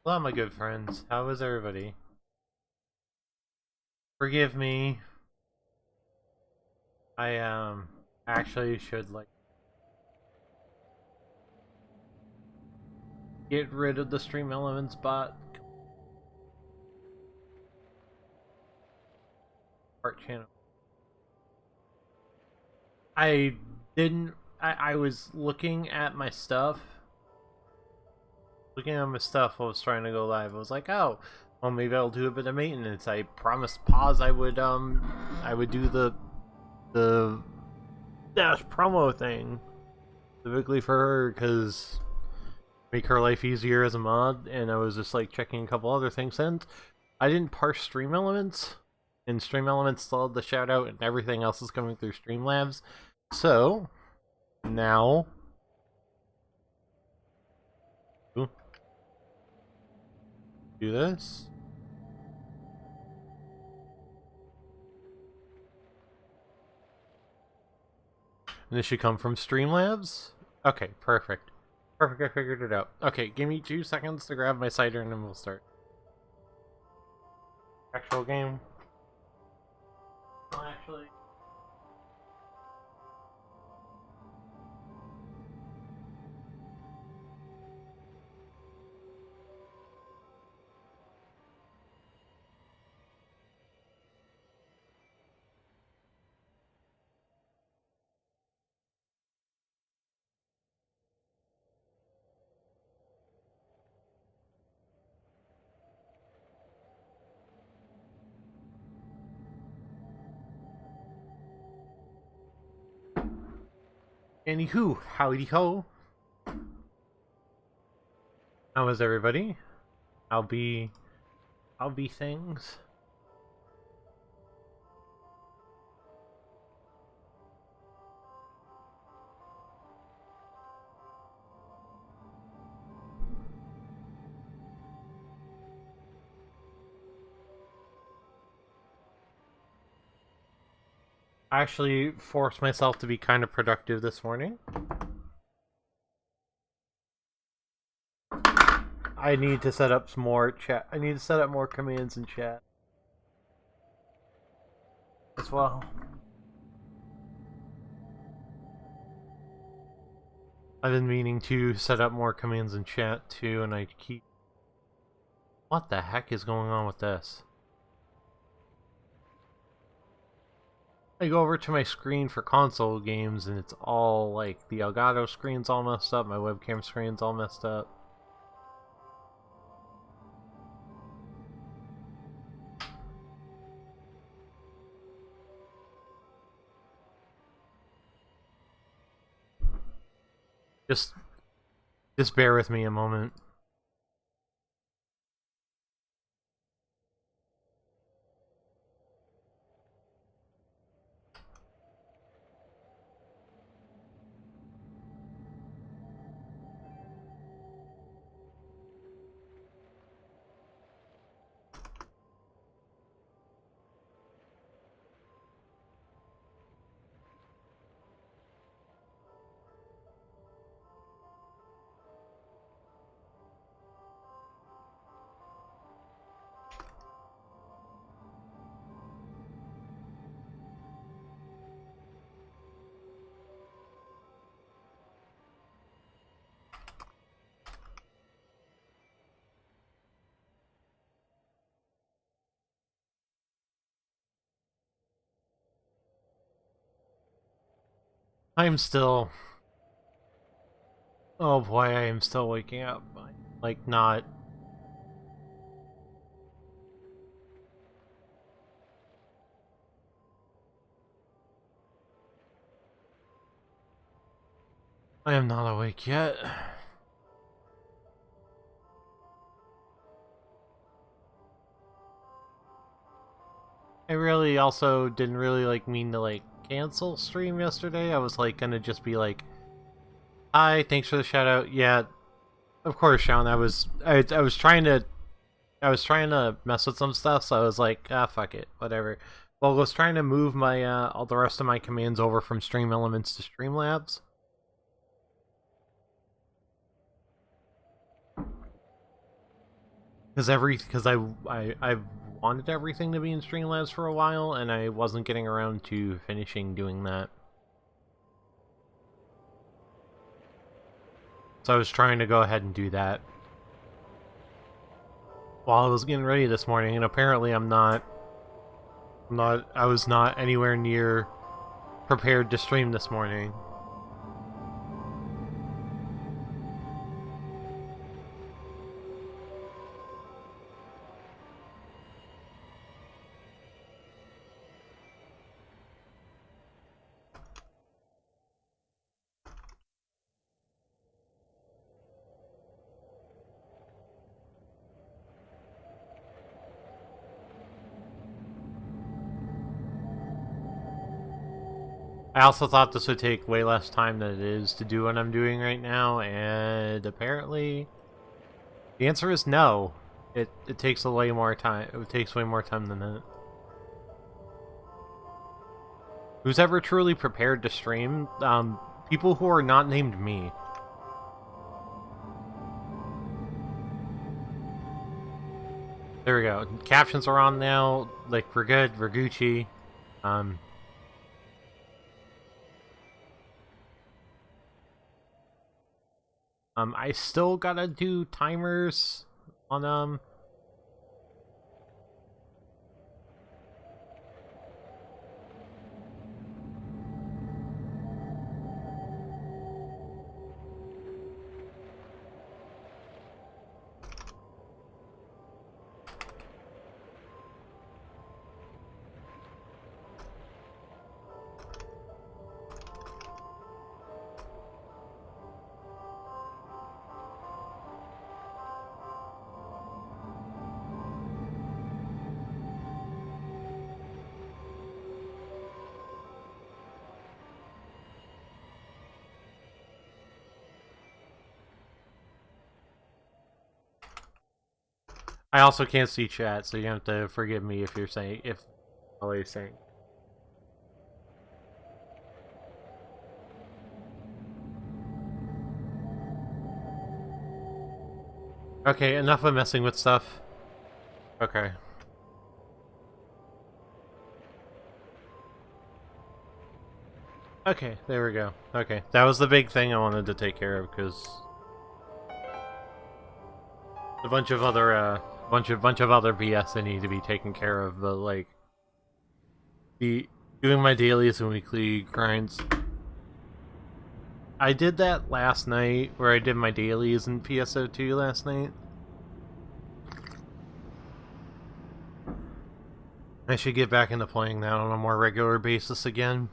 Hello, my good friends. How is everybody? Forgive me. I actually should get rid of the Stream Elements bot part channel. I didn't. I was looking at my stuff. Looking at my stuff while I was trying to go live. I was like, oh, well, maybe I'll do a bit of maintenance. I promised Paz I would do the dash promo thing specifically for her because make her life easier as a mod, and I was just like checking a couple other things, and I didn't parse Stream Elements, and Stream Elements still had the shout out, and everything else is coming through Streamlabs. So now, do this. And this should come from Streamlabs. Okay, perfect. Perfect, I figured it out. Okay, give me 2 seconds to grab my cider and then we'll start. Actual game. Well, actually. Anywho, howdy ho. How is everybody? I'll be things. I actually forced myself to be kind of productive this morning. I need to set up some more chat. I need to set up more commands in chat as well. I've been meaning to set up more commands in chat too, and I keep... What the heck is going on with this? I go over to my screen for console games and it's all like the Elgato screen's all messed up, my webcam screen's all messed up. Just bear with me a moment. I'm still... Oh boy, I am still waking up. Like, not... I am not awake yet. I really also didn't really mean to cancel stream yesterday. I was gonna just be like, hi, thanks for the shout out. Yeah, of course, Sean. I was trying to mess with some stuff, so I was like, ah, fuck it, whatever. Well, I was trying to move my all the rest of my commands over from Stream Elements to Streamlabs. because I've wanted everything to be in Streamlabs for a while, and I wasn't getting around to finishing doing that. So I was trying to go ahead and do that while I was getting ready this morning, and apparently I was not anywhere near prepared to stream this morning. I also thought this would take way less time than it is to do what I'm doing right now, and apparently the answer is no. It takes way more time. It takes way more time than that. Who's ever truly prepared to stream? People who are not named me. There we go. Captions are on now. Like, we're good. We're Gucci. I still gotta do timers on, I also can't see chat, so you have to forgive me if you're saying, if all you're saying. Okay, enough of messing with stuff. Okay. Okay, there we go. Okay, that was the big thing I wanted to take care of, because a bunch of other, bunch of other BS that need to be taken care of, but like doing my dailies and weekly grinds. I did that last night, where I did my dailies in PSO2 last night. I should get back into playing that on a more regular basis again.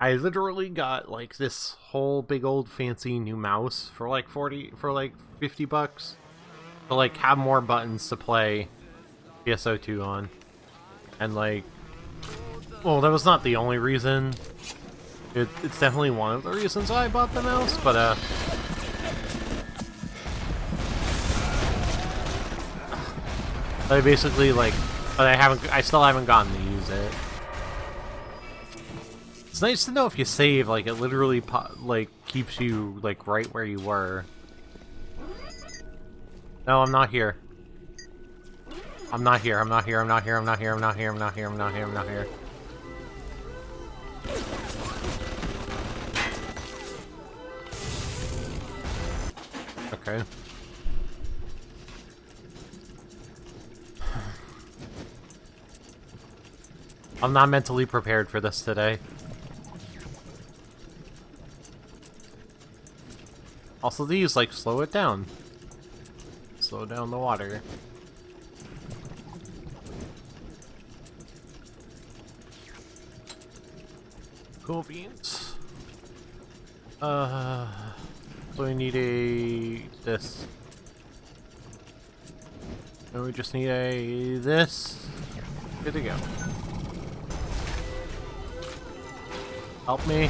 I literally got like this whole big old fancy new mouse for like 50 bucks. To like have more buttons to play PSO2 on. And like, well, that was not the only reason. It's definitely one of the reasons why I bought the mouse, but I basically like, but I still haven't gotten to use it. It's nice to know if you save, like, it literally like keeps you like right where you were. No, I'm not here. I'm not here. I'm not here. I'm not here. I'm not here. I'm not here. I'm not here. I'm not here. I'm not here. Okay. I'm not mentally prepared for this today. Also, these, like, slow it down. Slow down the water. Cool beans. So we need this. And we just need this. Good to go. Help me.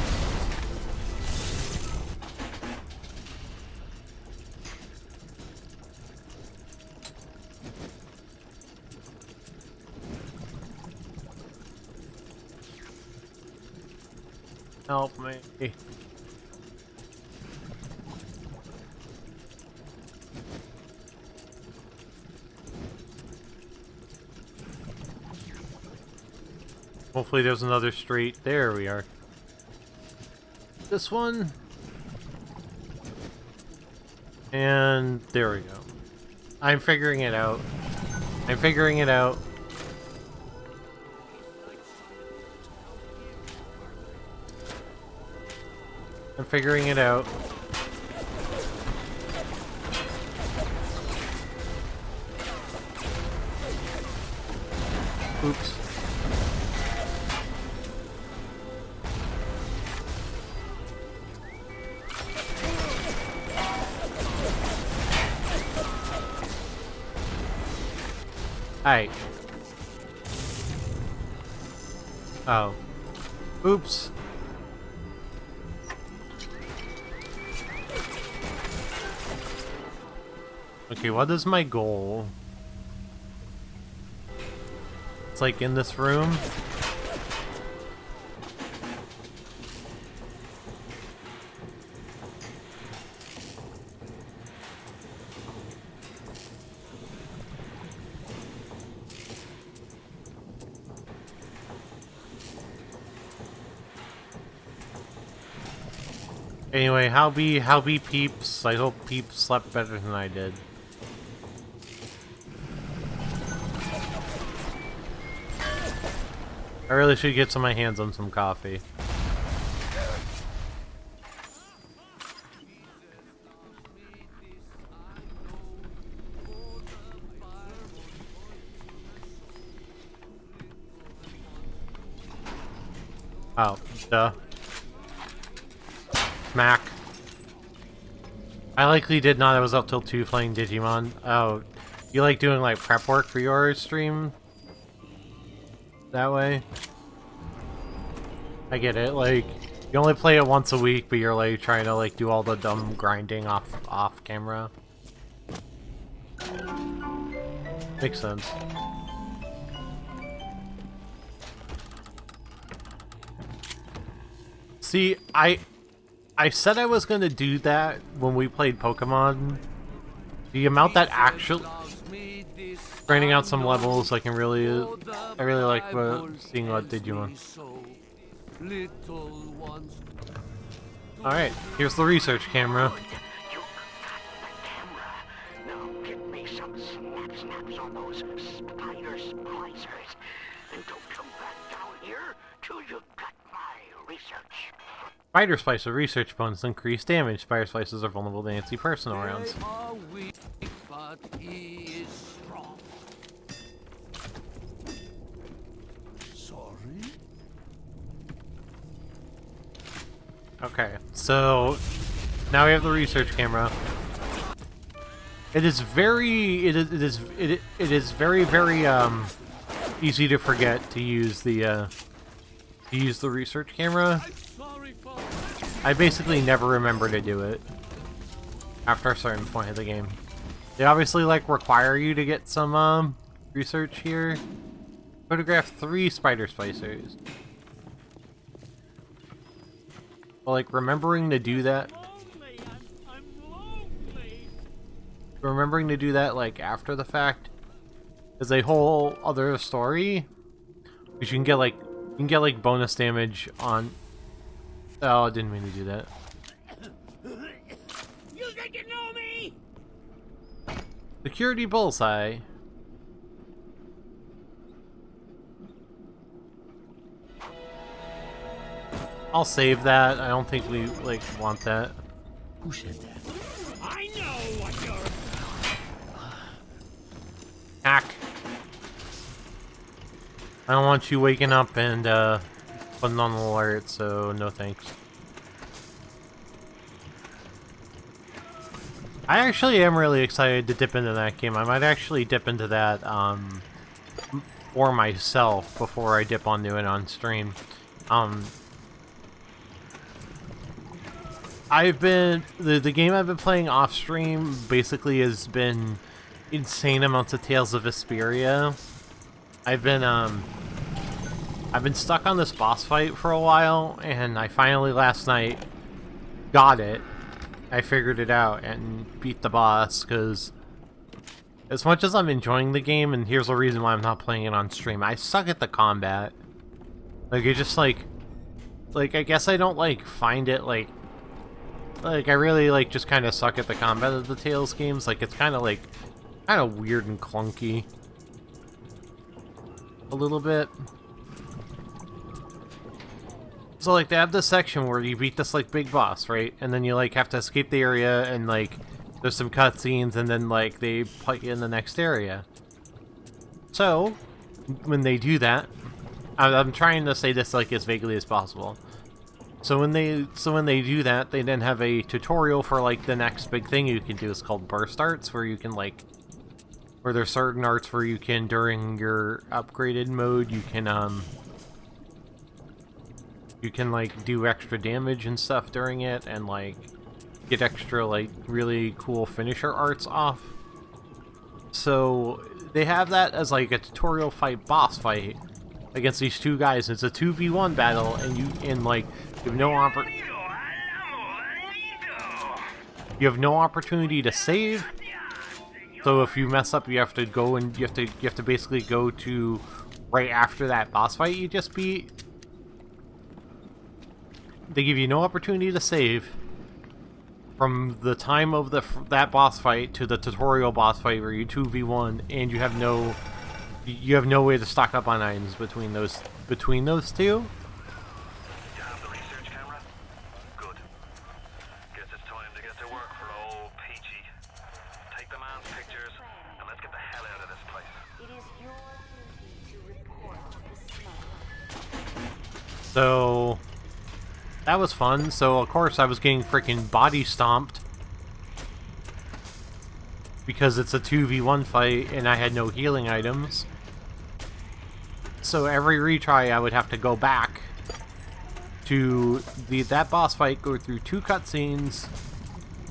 Help me. Hopefully there's another straight. There we are. This one. And there we go. I'm figuring it out. I'm figuring it out. I'm figuring it out. Oops. Hi. Oh. Oops. Okay, what is my goal? It's like in this room. Anyway, how be peeps? I hope peeps slept better than I did. I really should get my hands on some coffee. Oh, duh. Smack. I likely did not. I was up till 2 playing Digimon. Oh, you like doing like prep work for your stream? That way? I get it. Like, you only play it once a week, but you're like trying to like do all the dumb grinding off camera. Makes sense. See, I said I was gonna do that when we played Pokemon. The amount that actually grinding out some levels, I really like seeing what Digimon. Alright, here's the research camera. Now get me some snaps on those spider splicers. And don't come back down here till you got my research. Spider Splicer research bonus increase damage. Spider Splicers are vulnerable to anti-personal rounds. They are weak, but he is strong. Sorry? Okay, so now we have the research camera. It is very easy to forget to use the research camera. I basically never remember to do it after a certain point of the game. They obviously like require you to get some research here. Photograph 3 spider splicers. Well, like remembering to do that. Remembering to do that like after the fact is a whole other story. Because you can get like bonus damage on. Oh, I didn't mean to do that. You think you know me? Security bullseye. I'll save that. I don't think we like want that. Who said that? I know what you're... Hack. I don't want you waking up and putting on an alert, so no thanks. I actually am really excited to dip into that game. I might actually dip into that for myself before I dip onto it on stream. I've been the game I've been playing off stream basically has been insane amounts of Tales of Vesperia. I've been stuck on this boss fight for a while, and I finally last night got it. I figured it out and beat the boss, because as much as I'm enjoying the game, and here's the reason why I'm not playing it on stream, I suck at the combat. Like, it just, like, I guess I don't, like, find it, like, I really, like, just kind of suck at the combat of the Tales games. Like, it's kind of, like, kind of weird and clunky. A little bit. So, like, they have this section where you beat this, like, big boss, right? And then you, like, have to escape the area, and, like, there's some cutscenes, and then, like, they put you in the next area. So, when they do that, I'm trying to say this, like, as vaguely as possible. So when they do that, they then have a tutorial for, like, the next big thing you can do. It's called burst arts, where you can, like, where there's certain arts where you can, during your upgraded mode, you can, like, do extra damage and stuff during it, and, like, get extra, like, really cool finisher arts off. So they have that as, like, a tutorial boss fight against these two guys. It's a 2v1 battle, and you have no opportunity to save. So if you mess up, you have to go and you have to basically go to right after that boss fight you just beat. They give you no opportunity to save from the time of that boss fight to the tutorial boss fight where you 2v1, and you have no way to stock up on items between those two. You have the research camera? Good. Guess it's time to get to work for old Peachy. Take the man's pictures, and let's get the hell out of this place. It is your duty to report the smuggler. So that was fun. So of course I was getting freaking body stomped because it's a 2v1 fight and I had no healing items. So every retry I would have to go back to that boss fight, go through 2 cutscenes,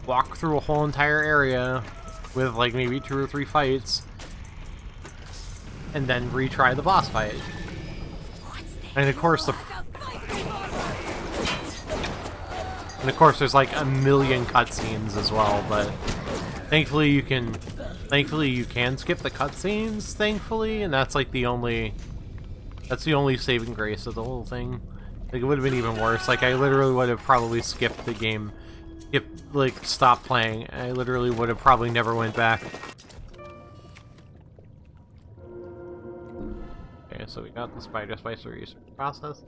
walk through a whole entire area with, like, maybe 2 or 3 fights, and then retry the boss fight. And of course there's like a million cutscenes as well, but thankfully you can skip the cutscenes, thankfully, and that's like the only saving grace of the whole thing. Like, it would have been even worse. Like, I literally would have probably skipped the game, stopped playing. I literally would have probably never went back. Okay, so we got the spider spicer research process.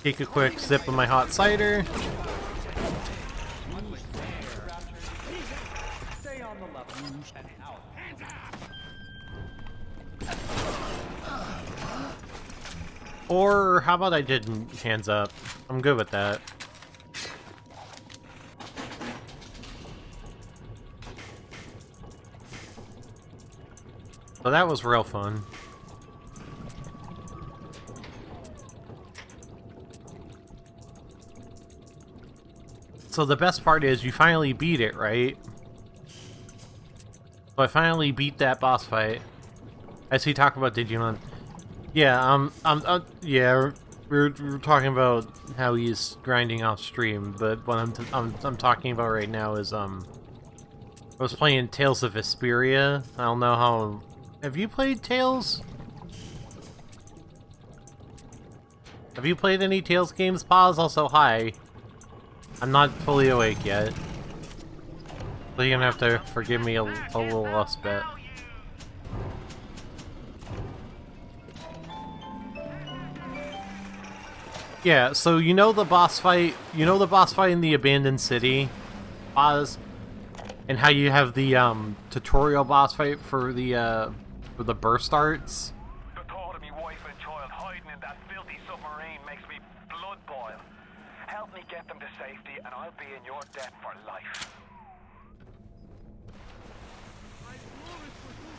Take a quick sip of my hot cider. Or how about I didn't hands up? I'm good with that. So that was real fun. So the best part is you finally beat it, right? So I finally beat that boss fight. I see talk about Digimon. Yeah, yeah, we're talking about how he's grinding off stream, but what I'm talking about right now is I was playing Tales of Vesperia. I don't know how. Have you played Tales? Have you played any Tales games? Pause. Also, hi. I'm not fully awake yet, so you're gonna have to forgive me a little less bit. Yeah, so you know the boss fight in the abandoned city, Oz, and how you have the tutorial boss fight for the burst arts. The thought of me wife and child hiding in that filthy submarine makes me blood boil. Help me get them to safety, and I'll be in your debt for life.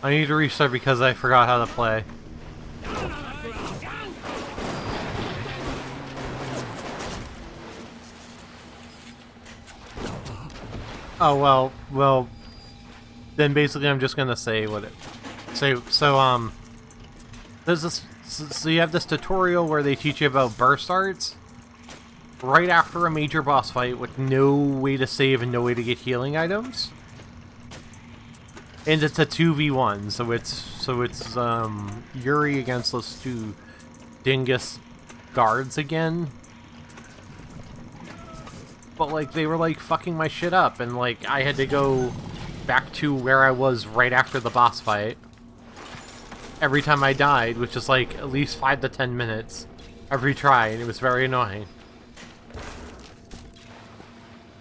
I need to restart because I forgot how to play. Oh, well, then basically I'm just gonna say what it... So there's this... So you have this tutorial where they teach you about burst arts, right after a major boss fight with no way to save and no way to get healing items. And it's a 2v1, so it's Yuri against those two dingus guards again. But like they were like fucking my shit up, and like I had to go back to where I was right after the boss fight every time I died, which is like at least 5 to 10 minutes every try, and it was very annoying.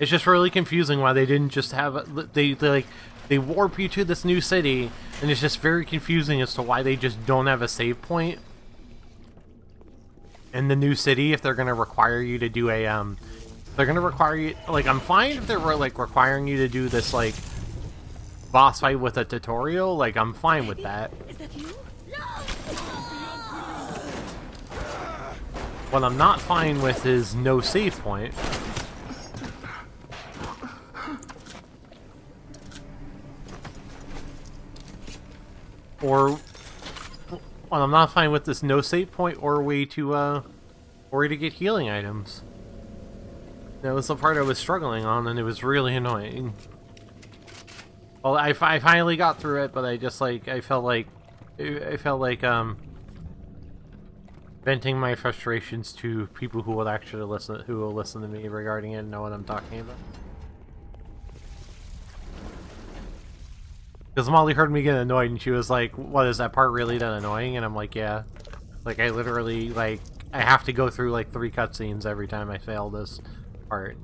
It's just really confusing why they didn't just have they warp you to this new city, and it's just very confusing as to why they just don't have a save point in the new city if they're gonna require you to do a they're gonna require you, like, I'm fine if they were like requiring you to do this like boss fight with a tutorial, like I'm fine with that. Is that you? What I'm not fine with is no save point. Or what I'm not fine with is no save point or way to get healing items. That was the part I was struggling on, and it was really annoying. Well, I finally got through it, but I just like I felt like venting my frustrations to people who will actually listen to me regarding it and know what I'm talking about. Because Molly heard me get annoyed, and she was like, "What, is that part really that annoying?" And I'm like, "Yeah." Like I literally I have to go through like 3 cutscenes every time I fail this part.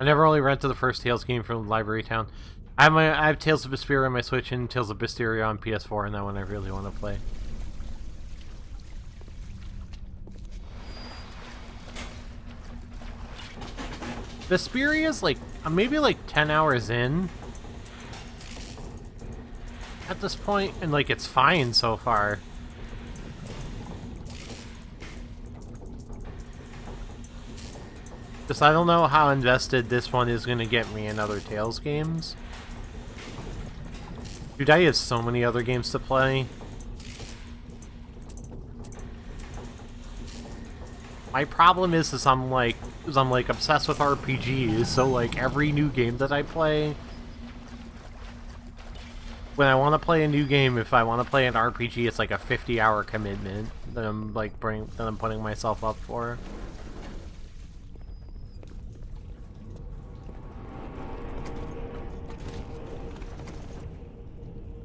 I never really rented the first Tales game from Library Town. I have Tales of Vesperia on my Switch and Tales of Vesperia on PS4, and that one I really want to play. Vesperia's like maybe like 10 hours in at this point, and like it's fine so far. Just I don't know how invested this one is going to get me in other Tales games. Dude, I have so many other games to play. My problem is I'm like obsessed with RPGs, so like every new game that I play, when I want to play a new game, if I want to play an RPG, it's like a 50-hour commitment that I'm like putting myself up for.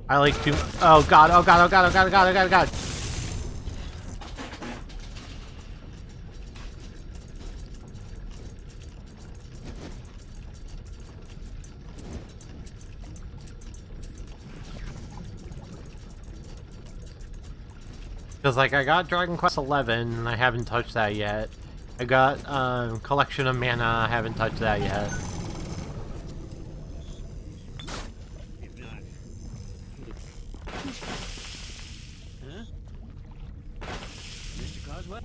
I like to. Oh god! Oh god! Oh god! Oh god! Oh god! Oh god! Oh god! Because, like, I got Dragon Quest XI, and I haven't touched that yet. I got, Collection of Mana, I haven't touched that yet. Huh? Mr. Coswell?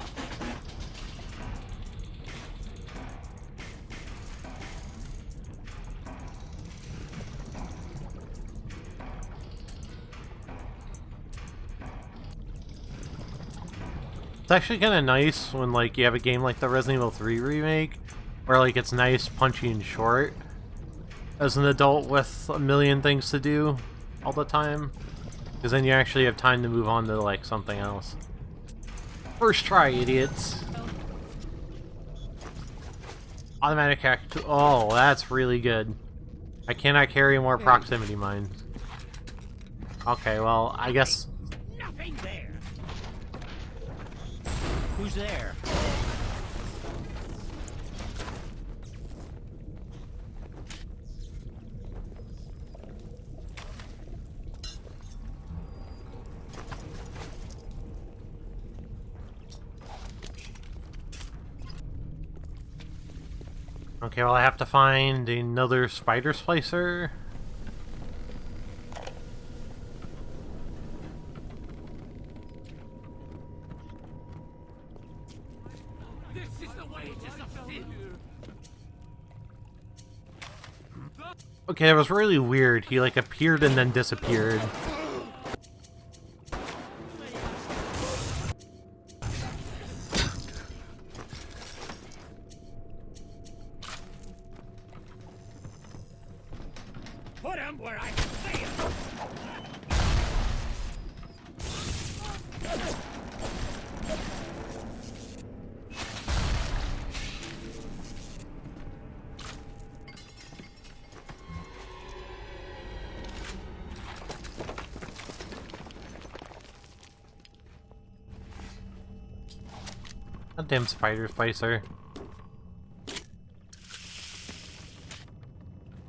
It's actually kind of nice when, like, you have a game like the Resident Evil 3 remake, where, like, it's nice, punchy, and short, as an adult with a million things to do all the time, because then you actually have time to move on to, like, something else. First try, idiots! Automatic hack. Oh, that's really good. I cannot carry more proximity mines. Okay, well, I guess... Nothing there. Who's there? Okay, well, I have to find another spider splicer. This is the wages of sin. Okay, that was really weird. He, like, appeared and then disappeared. am where I say it. Goddamn spider splicer.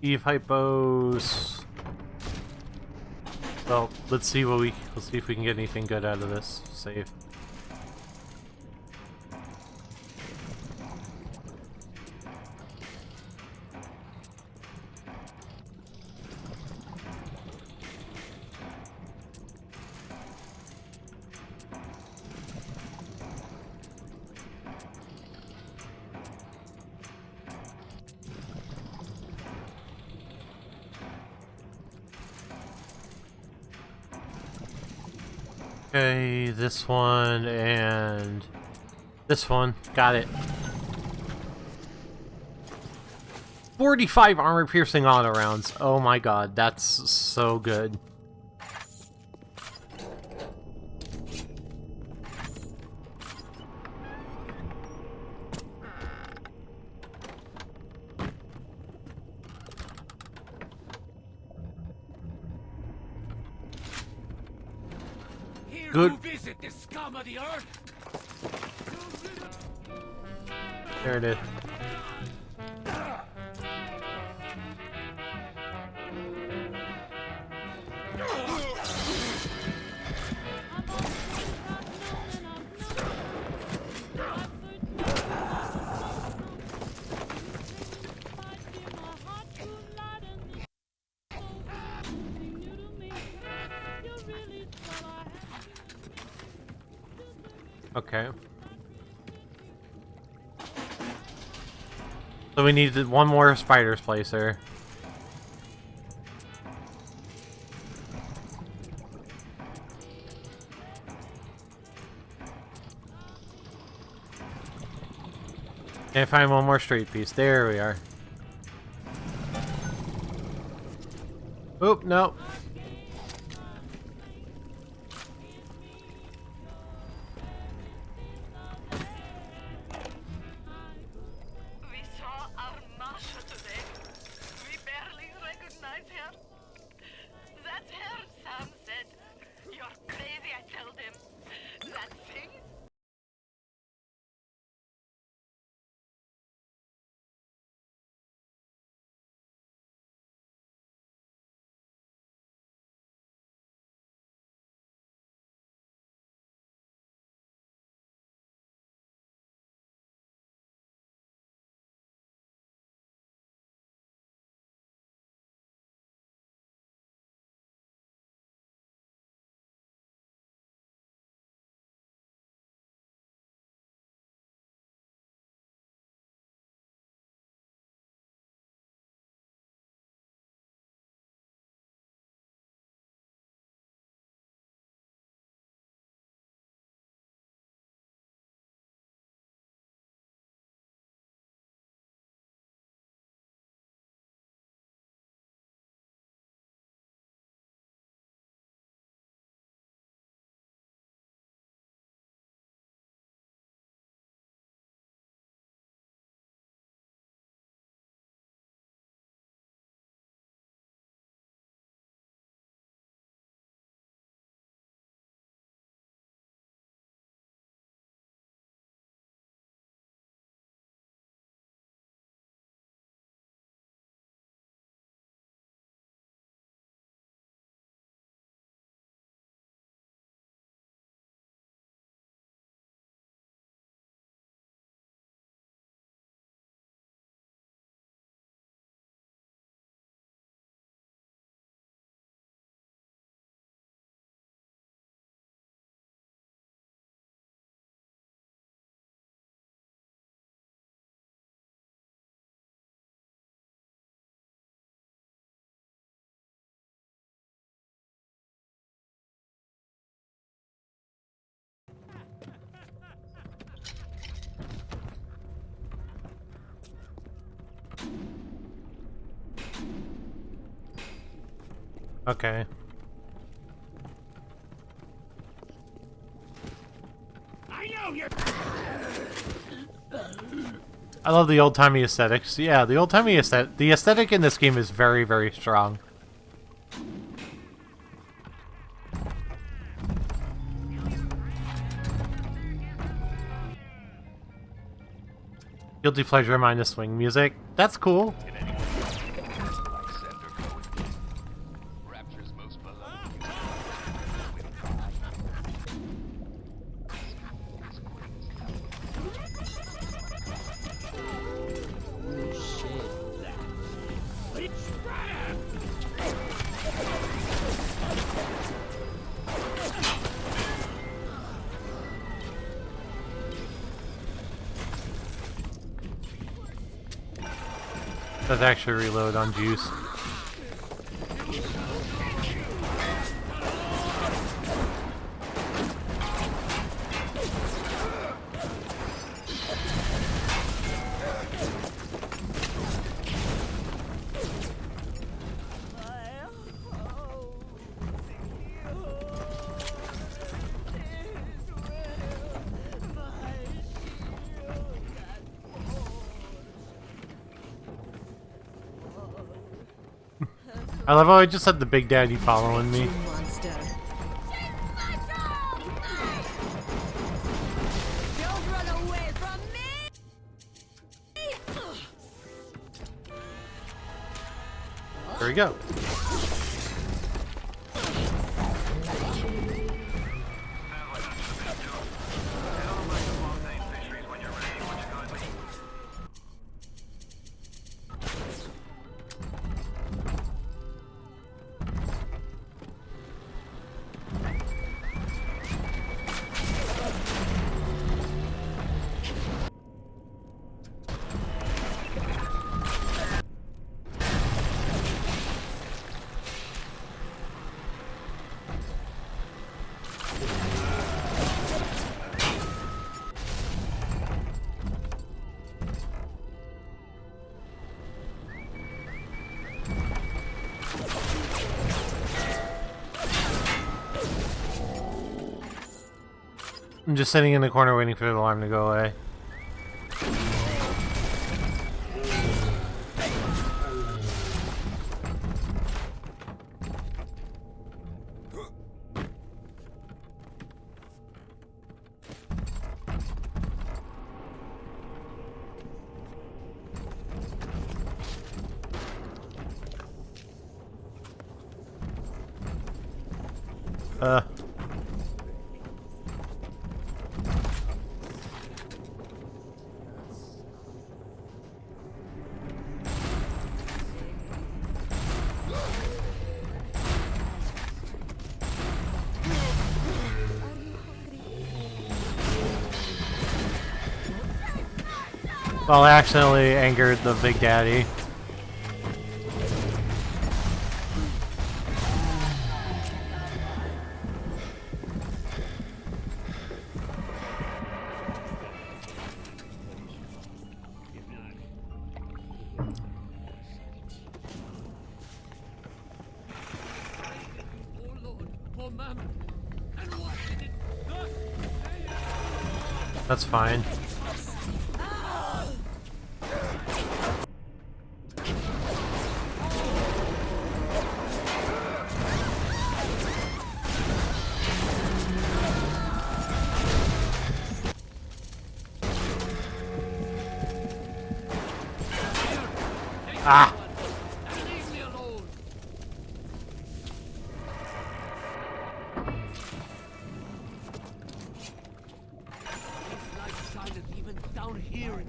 Eve hypos. Well, let's see if we can get anything good out of this save. Okay, this one and this one. Got it. 45 armor piercing auto rounds. Oh my god, that's so good. Here Good. to visit the scum of the earth. There it is. Okay. So we need one more spider's placer. And find one more straight piece. There we are. Oop, no. We saw our Masha today. We barely recognize her. That's her, Sam said. You're crazy, I told him. That thing? Okay. I love the old-timey aesthetics. Yeah, the old-timey aesthetic. The aesthetic in this game is very, very strong. Guilty pleasure minus swing music. That's cool. Rapture's most beloved. Let's actually reload on juice. I love how I just had the Big Daddy following me. Monster. Don't run away from me! There we go. I'm just sitting in the corner waiting for the alarm to go away. Well, I accidentally angered the Big Daddy. Oh Lord, poor Mammon. And why did it not? That's fine. Ah! Leave me alone. These lights shine even down here.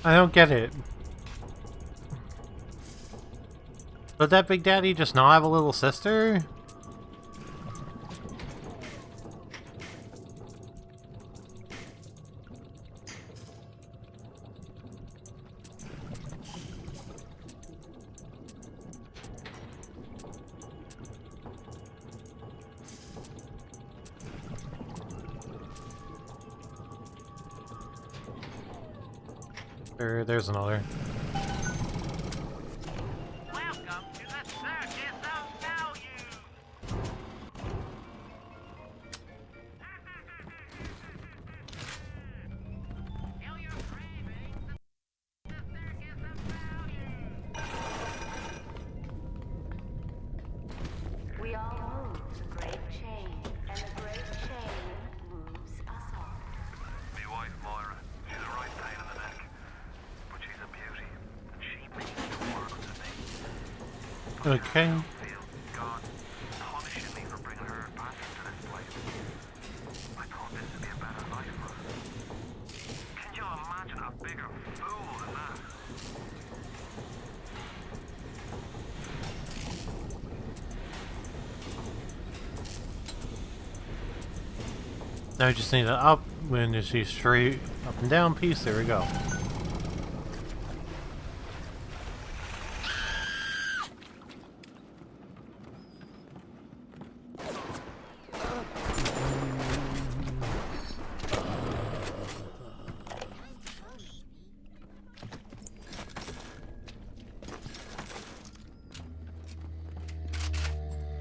I don't get it. But that Big Daddy just not have a little sister? There's another. Welcome to the Circus of Value! Feel your cravings, the Circus of Value! We all move the great chain, and the great chain moves us all. Me wife, Moira, she's a right pain in the neck. But she's a beauty, and she means the world to me. Okay. Feel God punishing me for bringing her back into this place. I thought this would be a better life for her. Can you imagine a bigger fool than that? Now I just need an up, when you see straight up and down piece. There we go.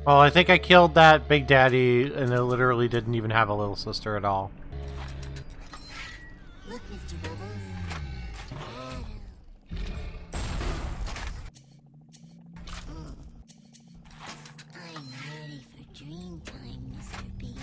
Well, I think I killed that Big Daddy, and it literally didn't even have a little sister at all. I'm ready for dream time, Mr. B.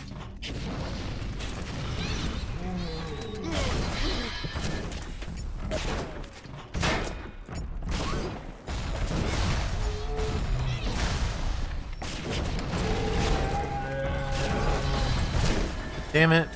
Damn it.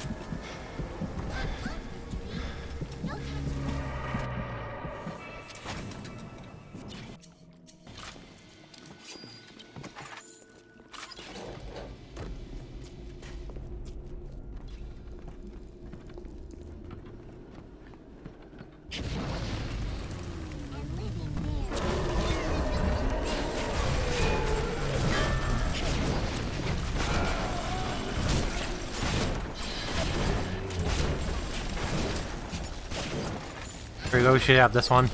I'm living there. Here we go, we should have this one.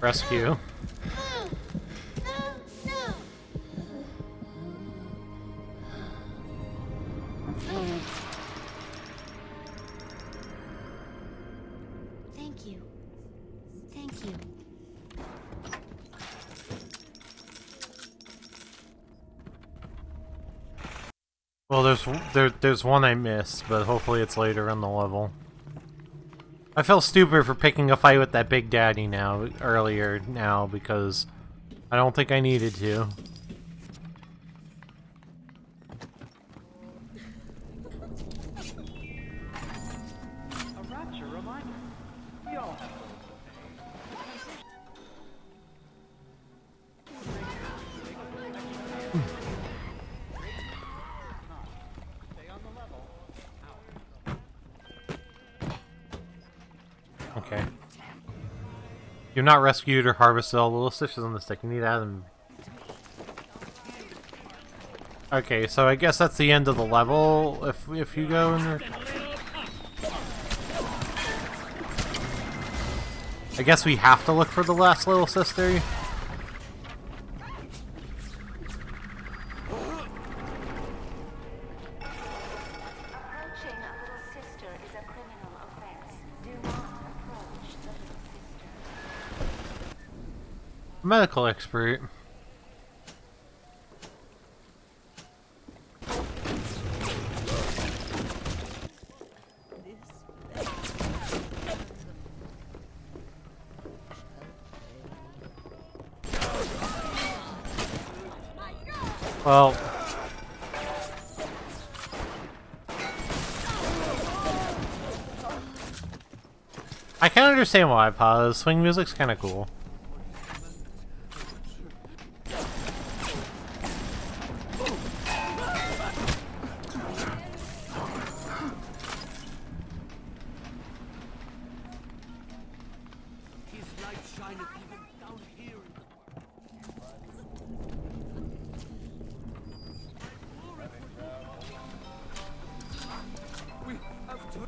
Rescue. Thank you. Thank you. Well, there's one I missed, but hopefully it's later in the level. I feel stupid for picking a fight with that Big Daddy earlier now, because I don't think I needed to. A rapture reminder. We all have stay on the level. Okay. You've not rescued or harvested all the little stitches on the stick. You need to add them. Okay, so I guess that's the end of the level. If you go in there, I guess we have to look for the last little sister. Approaching a little sister is a criminal offense. Do not approach the little sister. Medical expert. Well, I can understand why I paused. Swing music's kind of cool. His light shineth even down here in the world. We have to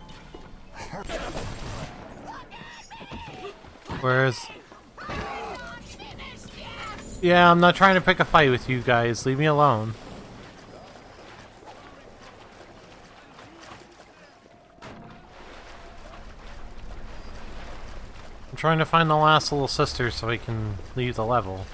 Where's... Yeah, I'm not trying to pick a fight with you guys. Leave me alone. I'm trying to find the last little sister so I can leave the level.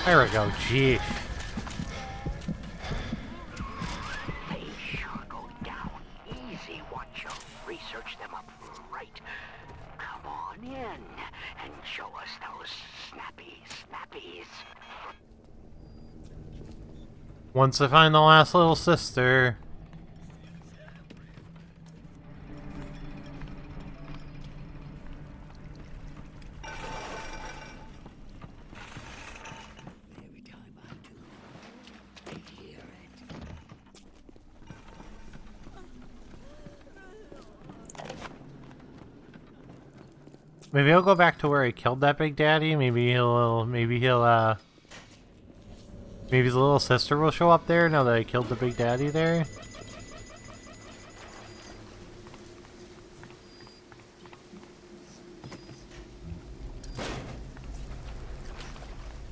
There we go, jeez. They sure go down easy once you research them up right. Come on in and show us those snappies. Once I find the last little sister... Every time I do, I hear it. Maybe I'll go back to where I killed that Big Daddy. Maybe the little sister will show up there now that I killed the Big Daddy there.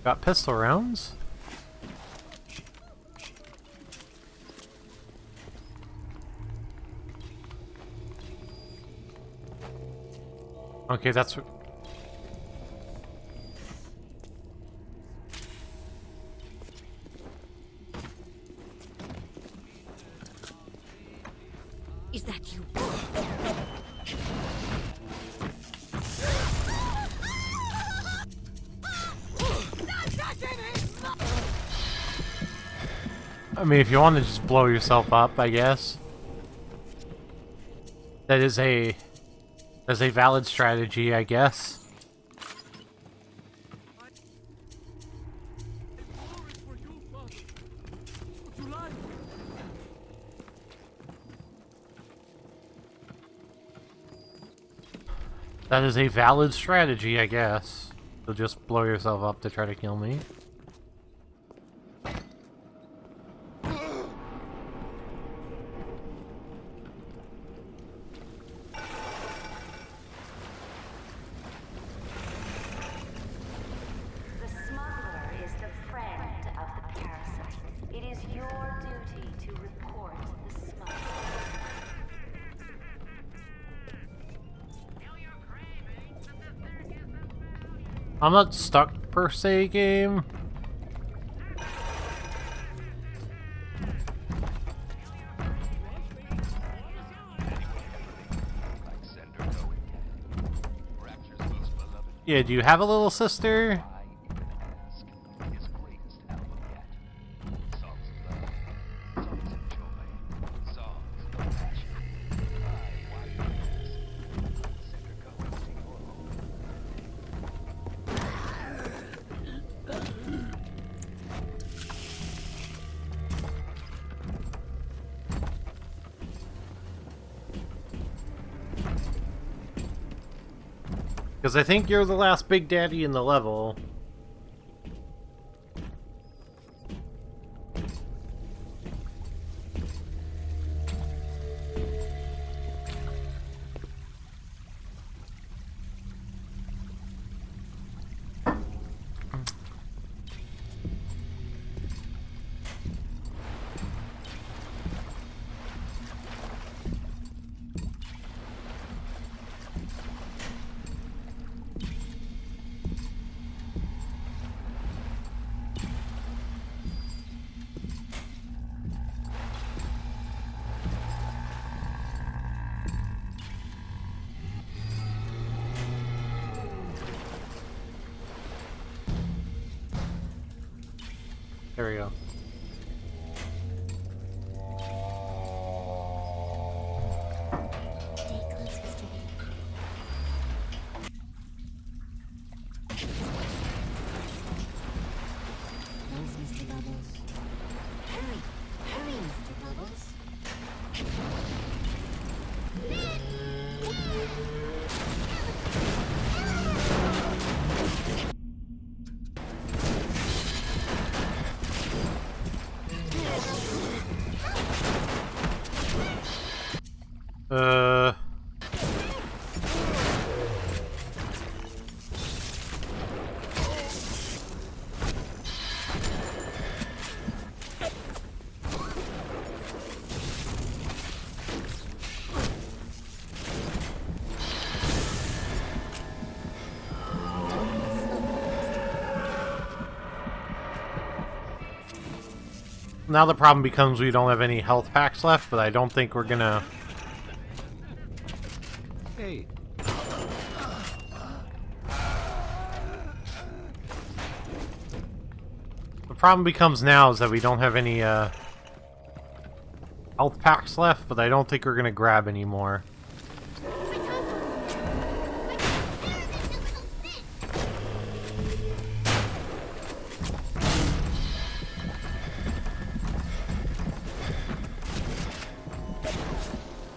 Got pistol rounds. Okay, that's... Is that you? I mean, if you want to just blow yourself up, I guess. That's a valid strategy, I guess. That is a valid strategy, I guess. So just blow yourself up to try to kill me. I'm not stuck per se, game. Yeah, do you have a little sister? Because I think you're the last Big Daddy in the level. There we go. Stay close, Mr. B. Close, Mr. Bubbles. Hurry! Hurry, Mr. Bubbles. Uh... Now the problem becomes we don't have any health packs left, but I don't think we're gonna... Hey. The problem becomes now is that we don't have any health packs left, but I don't think we're gonna grab any more.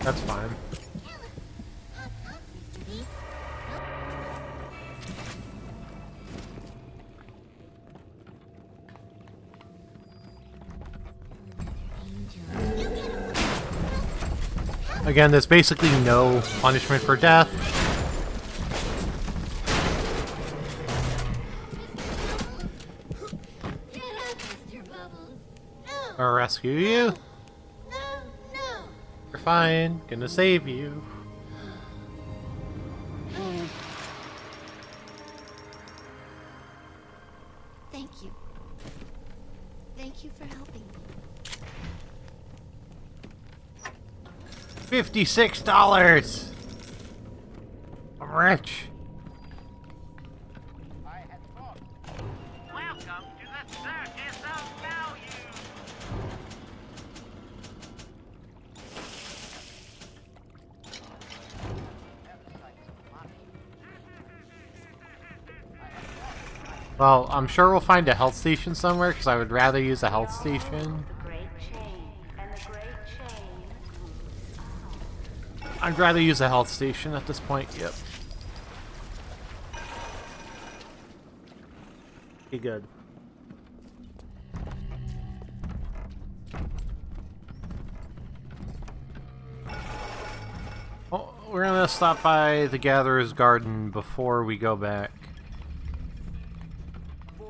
That's fine. Again, there's basically no punishment for death. I'll rescue you. You're fine. Gonna save you. Thank you. Thank you for helping me. $56! I'm rich. Welcome to the circus of value. Well, I'm sure we'll find a health station somewhere, because I would rather use a health station. The great chain, and the great chain moves on. I'd rather use a health station at this point, yep. Be good. Well, we're gonna stop by the Gatherer's Garden before we go back.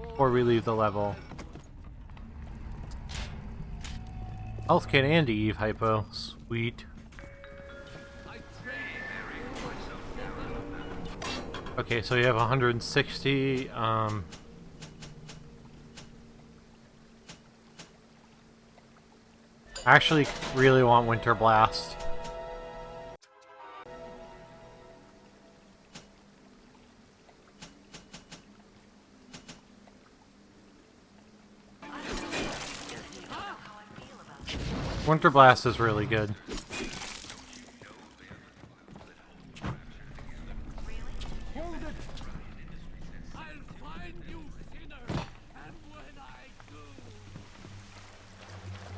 Before we leave the level. Health kit and Eve hypo. Sweet. Okay, so you have 160. I actually really want Winter Blast. Winter Blast is really good.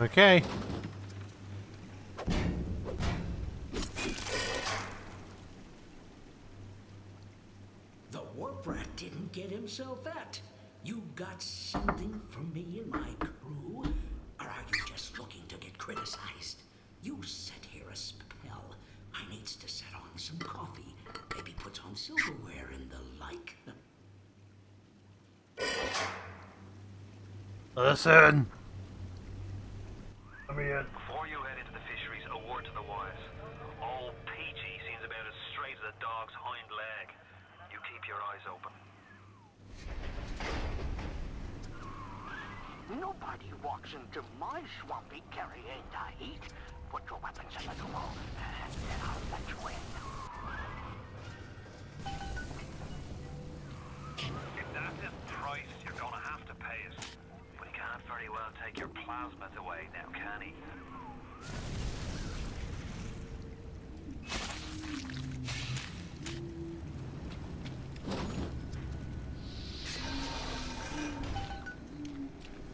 Okay. The warp rat didn't get himself at. You got something for me and my crew? Or are you just looking to get criticized? You sit here a spell. I needs to set on some coffee. Maybe put on silverware and the like. Listen. Before you head into the fisheries, a word to the wise. Old Peachy seems about as straight as a dog's hind leg. You keep your eyes open. Nobody walks into my swampy carrying the heat. Put your weapons in the duel, and then I'll let you in. If that's his price, you're gonna have to pay it. But he can't very plasma away now, can he?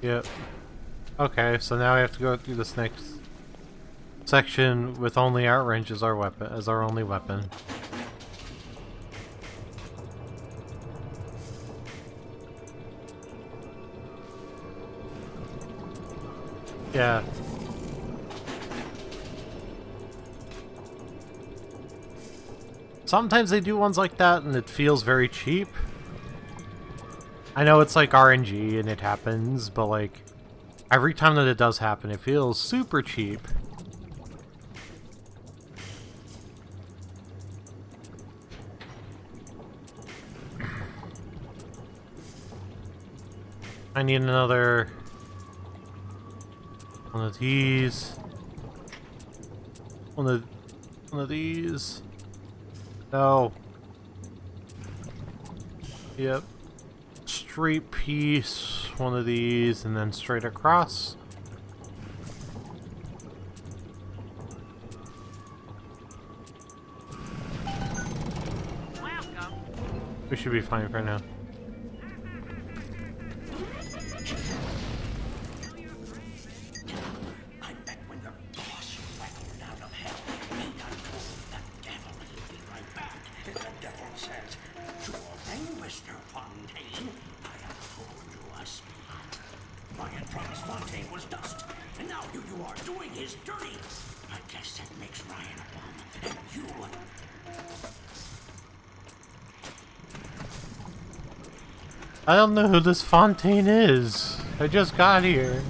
Yep. Okay, so now we have to go through this next section with only our wrench as our weapon, as our only weapon. Yeah. Sometimes they do ones like that and it feels very cheap. I know it's like RNG and it happens, but like every time that it does happen, it feels super cheap. I need another one of these. One of these. No. Yep. Straight piece, one of these, and then straight across. Welcome. We should be fine for now. I bet when the boss waggled out of hell, he done told that devil he'd be right back. And the devil says, "Sure thing, Mr. Fontaine. I have told you a spot. I had promised Fontaine was dust, and now here you are doing his dirty. I guess that makes Ryan a bum, and you I don't know who this Fontaine is. I just got here.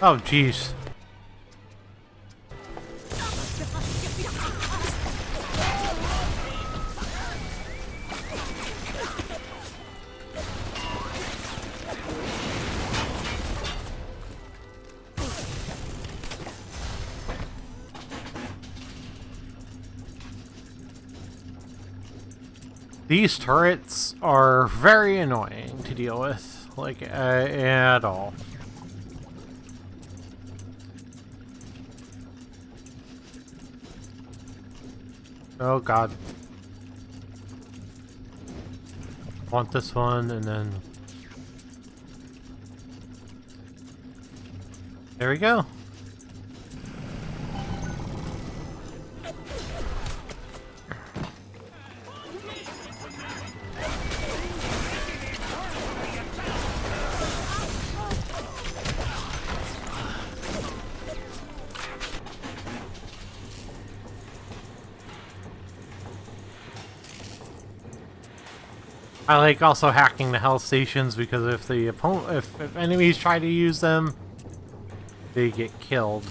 Oh, jeez. These turrets are very annoying to deal with, like, at all. Oh god. Want this one, and then... There we go. I like also hacking the health stations because if the if enemies try to use them, they get killed.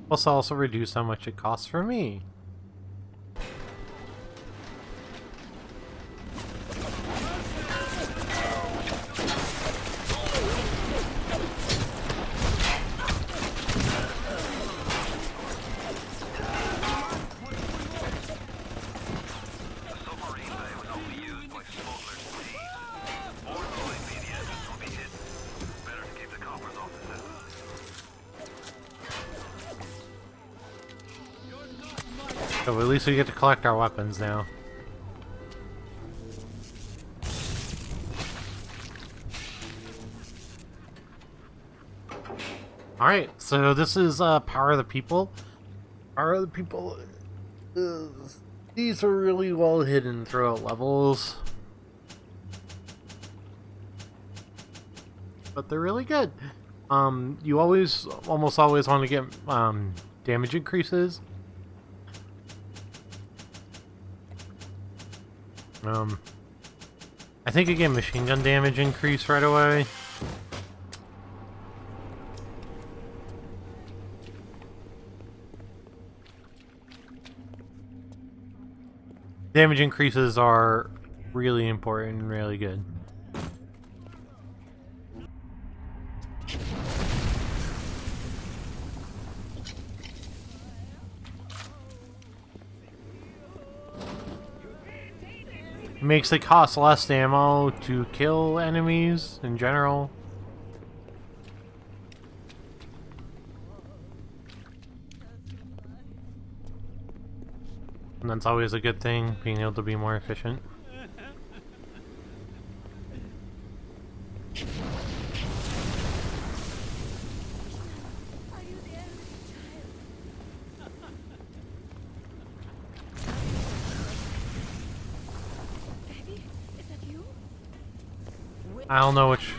Plus also reduce how much it costs for me. So at least we get to collect our weapons now. Alright, so this is Power of the People. Power of the People is... These are really well hidden throughout levels. But they're really good. You almost always want to get damage increases. I think you get machine gun damage increase right away. Damage increases are really important and really good. It makes it cost less ammo to kill enemies in general. And that's always a good thing, being able to be more efficient. I don't know which...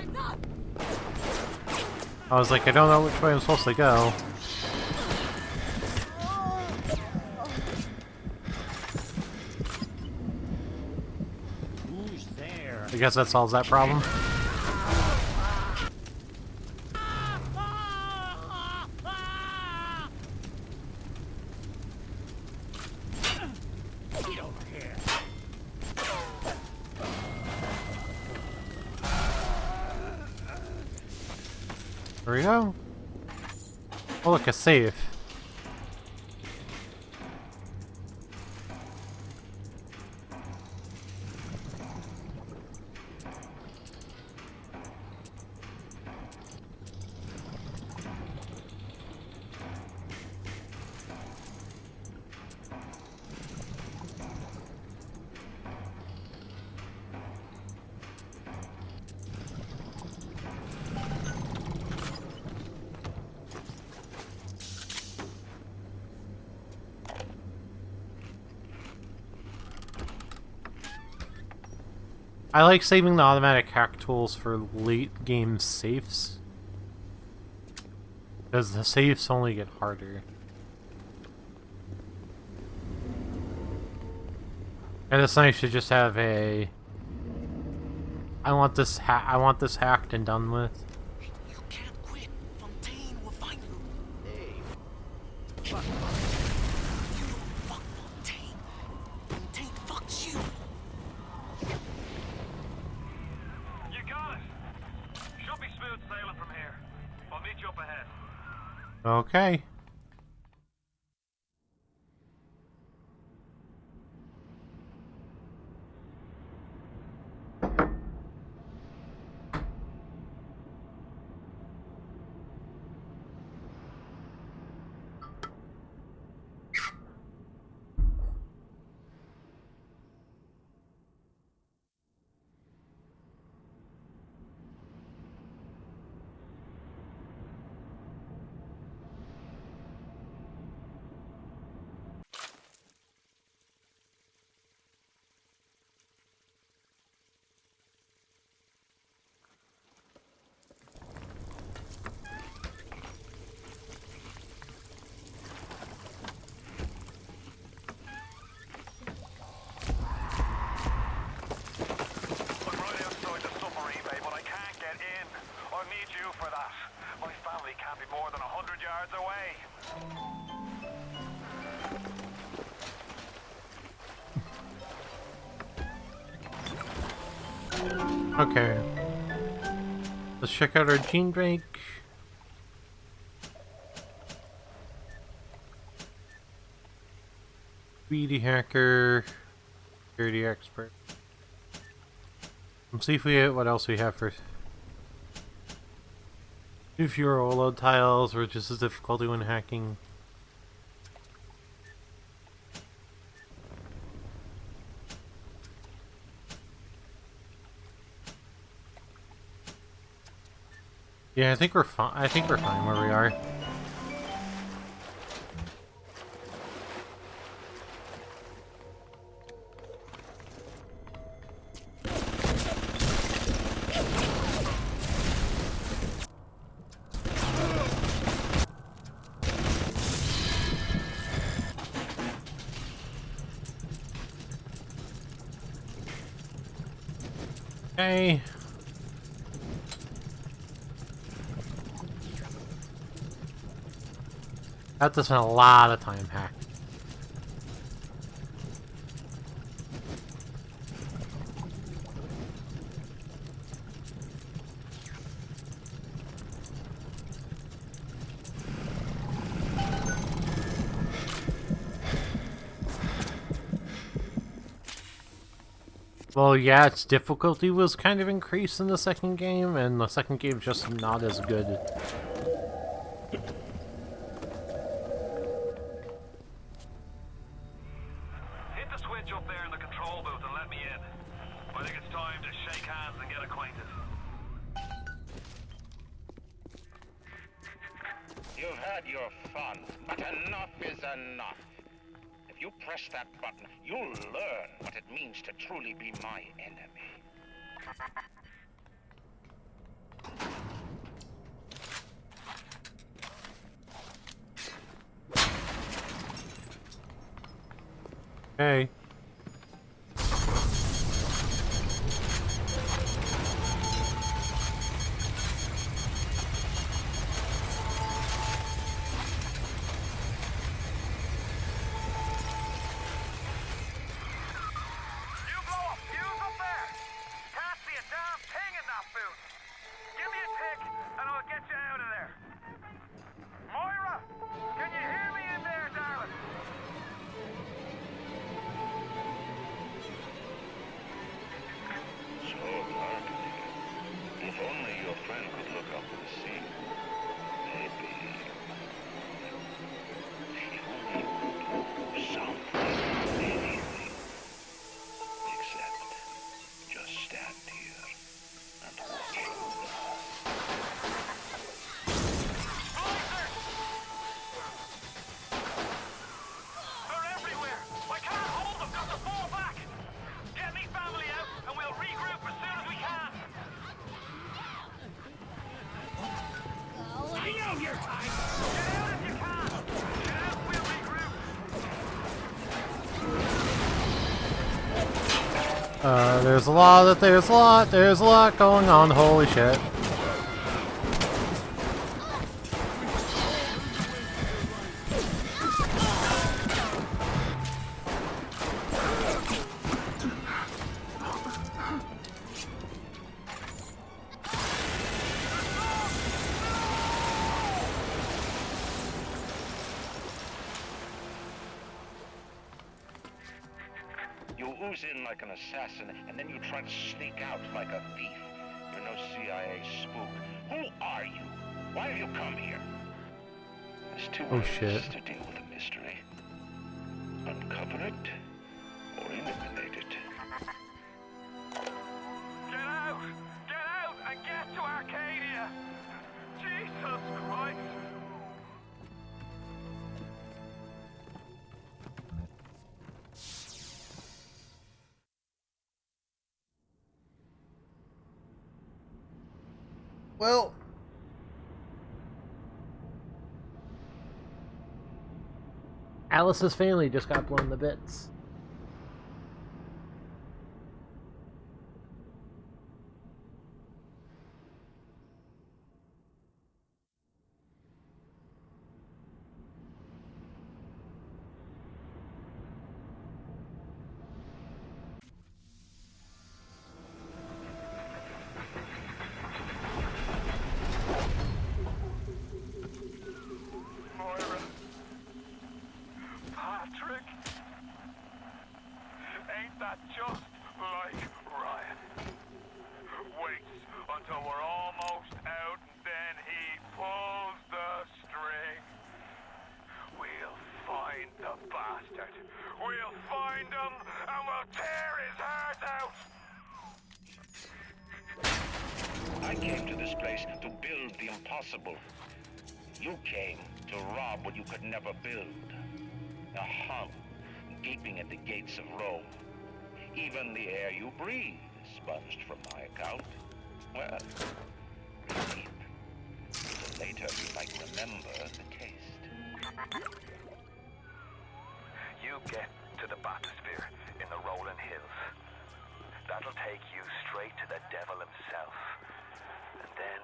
I was like, I don't know which way I'm supposed to go. Who's there? I guess that solves that problem. Get over here. There we go. Oh look, a save. I like saving the automatic hack tools for late game safes, because the safes only get harder. And it's nice to just have a... I want this hacked and done with. You can't quit. Fontaine will find you. Hey, fuck. You don't fuck Fontaine. Fontaine fucks you. You got it! Should be smooth sailing from here. I'll meet you up ahead. Okay. I'm right outside the submarine bay, but I can't get in. I'll need you for that. My family can't be more than 100 yards away. Okay. Let's check out our gene break. Speedy hacker. Security expert. Let's see if we what else we have first. Do fewer overload tiles, reduces difficulty when hacking. Yeah, I think we're fine. I think we're fine where we are. Okay. I have to spend a lot of time hacking. Well, yeah, its difficulty was kind of increased in the second game, and the second game's just not as good. Hit the switch up there in the control booth and let me in. I think it's time to shake hands and get acquainted. You've had your fun, but enough is enough. If you press that button, you'll learn what it means to truly be my enemy. Hey. You blow a fuse up there! Can't see a damn thing in that booth! Give me a tick and I'll get you out of there. Moira! Can you hear me in there, darling? So dark in here. If only your friend could look up and see. Maybe... She only would do something, anything. Except just stand here and watch. They're everywhere! I can't hold them! Got to fall back! Get me family out and we'll regroup as soon as we can! I know your time! Get out if you can! Get out, we'll regroup! There's a lot going on, holy shit. You ooze in like an assassin, and then you try to sneak out like a thief. You're no CIA spook. Who are you? Why have you come here? There's two ways shit. to deal with a mystery. Uncover it, or eliminate it. Get out! Get out and get to Arcadia! Jesus Christ! Well, Alice's family just got blown to bits. Moira. Patrick. Ain't that just like Ryan? Waits until we're almost out and then he pulls the string. We'll find the bastard. We'll find him and we'll tear his heart out. I came to this place to build the impossible. You came to rob what you could never build. A hum, gaping at the gates of Rome. Even the air you breathe is sponged from my account. Well, keep. So later you might remember the taste. You get to the bathysphere in the rolling hills. That'll take you straight to the devil himself. And then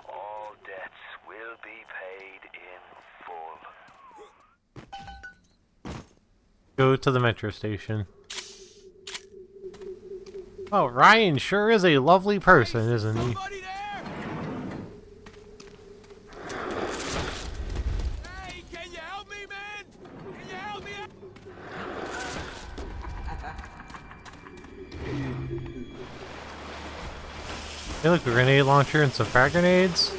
all debts will be paid in full. Go to the metro station. Oh, Ryan sure is a lovely person, isn't he? Somebody there? Hey, can you help me, man? Can you help me out? Hey, look, a grenade launcher and some frag grenades.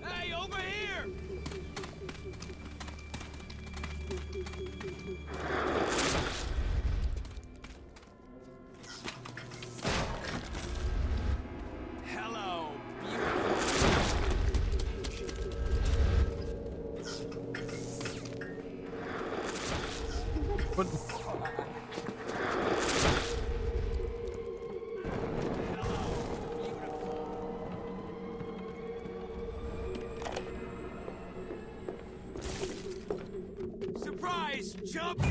Hey, over here! Hello, What? surprise! Jump!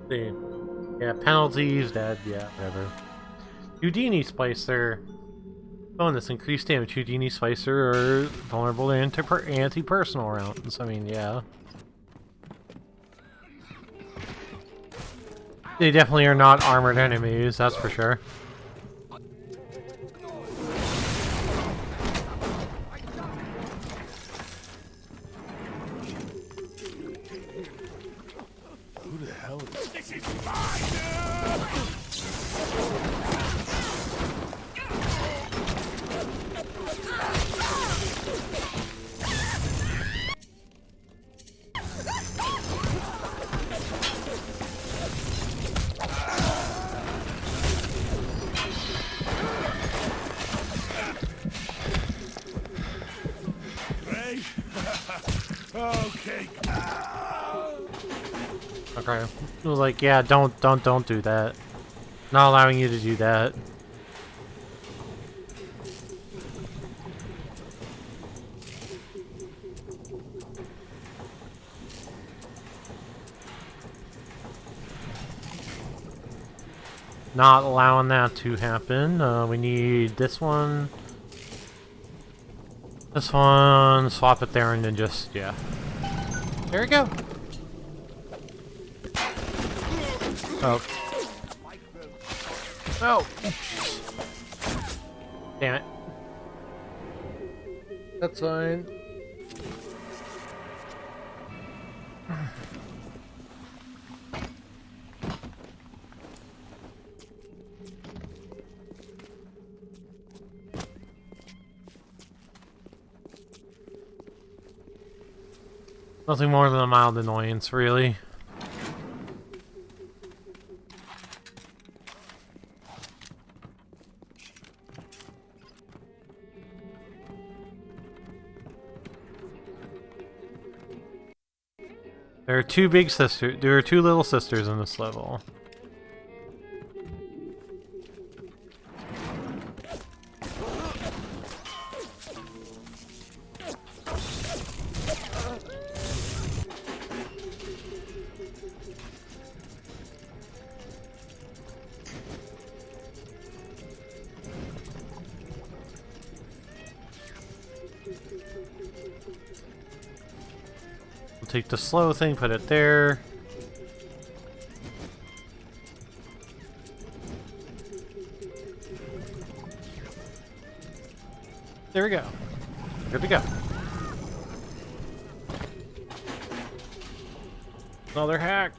See. Yeah, penalties, dead, yeah, whatever. Houdini Splicer. Bonus, increased damage. Houdini Splicer are vulnerable to anti-personal rounds. I mean, yeah. They definitely are not armored enemies, that's for sure. Who the hell is this? Is okay. Okay. It was like, yeah, don't do that. Not allowing you to do that. Not allowing that to happen. We need this one. This one, swap it there, and then just, yeah. There we go. Oh. Oh. Damn it. That's fine. Nothing more than a mild annoyance, really. There are two big sisters. There are two little sisters in this level. Take the slow thing, put it there. There we go. Good to go. Another hack.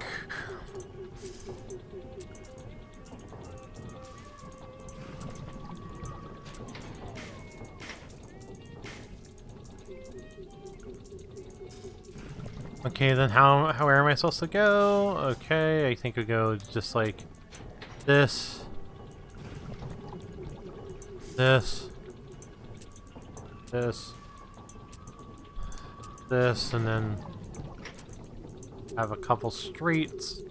Okay, then where am I supposed to go? Okay, I think I go just like this, this, this, this, and then have a couple streets.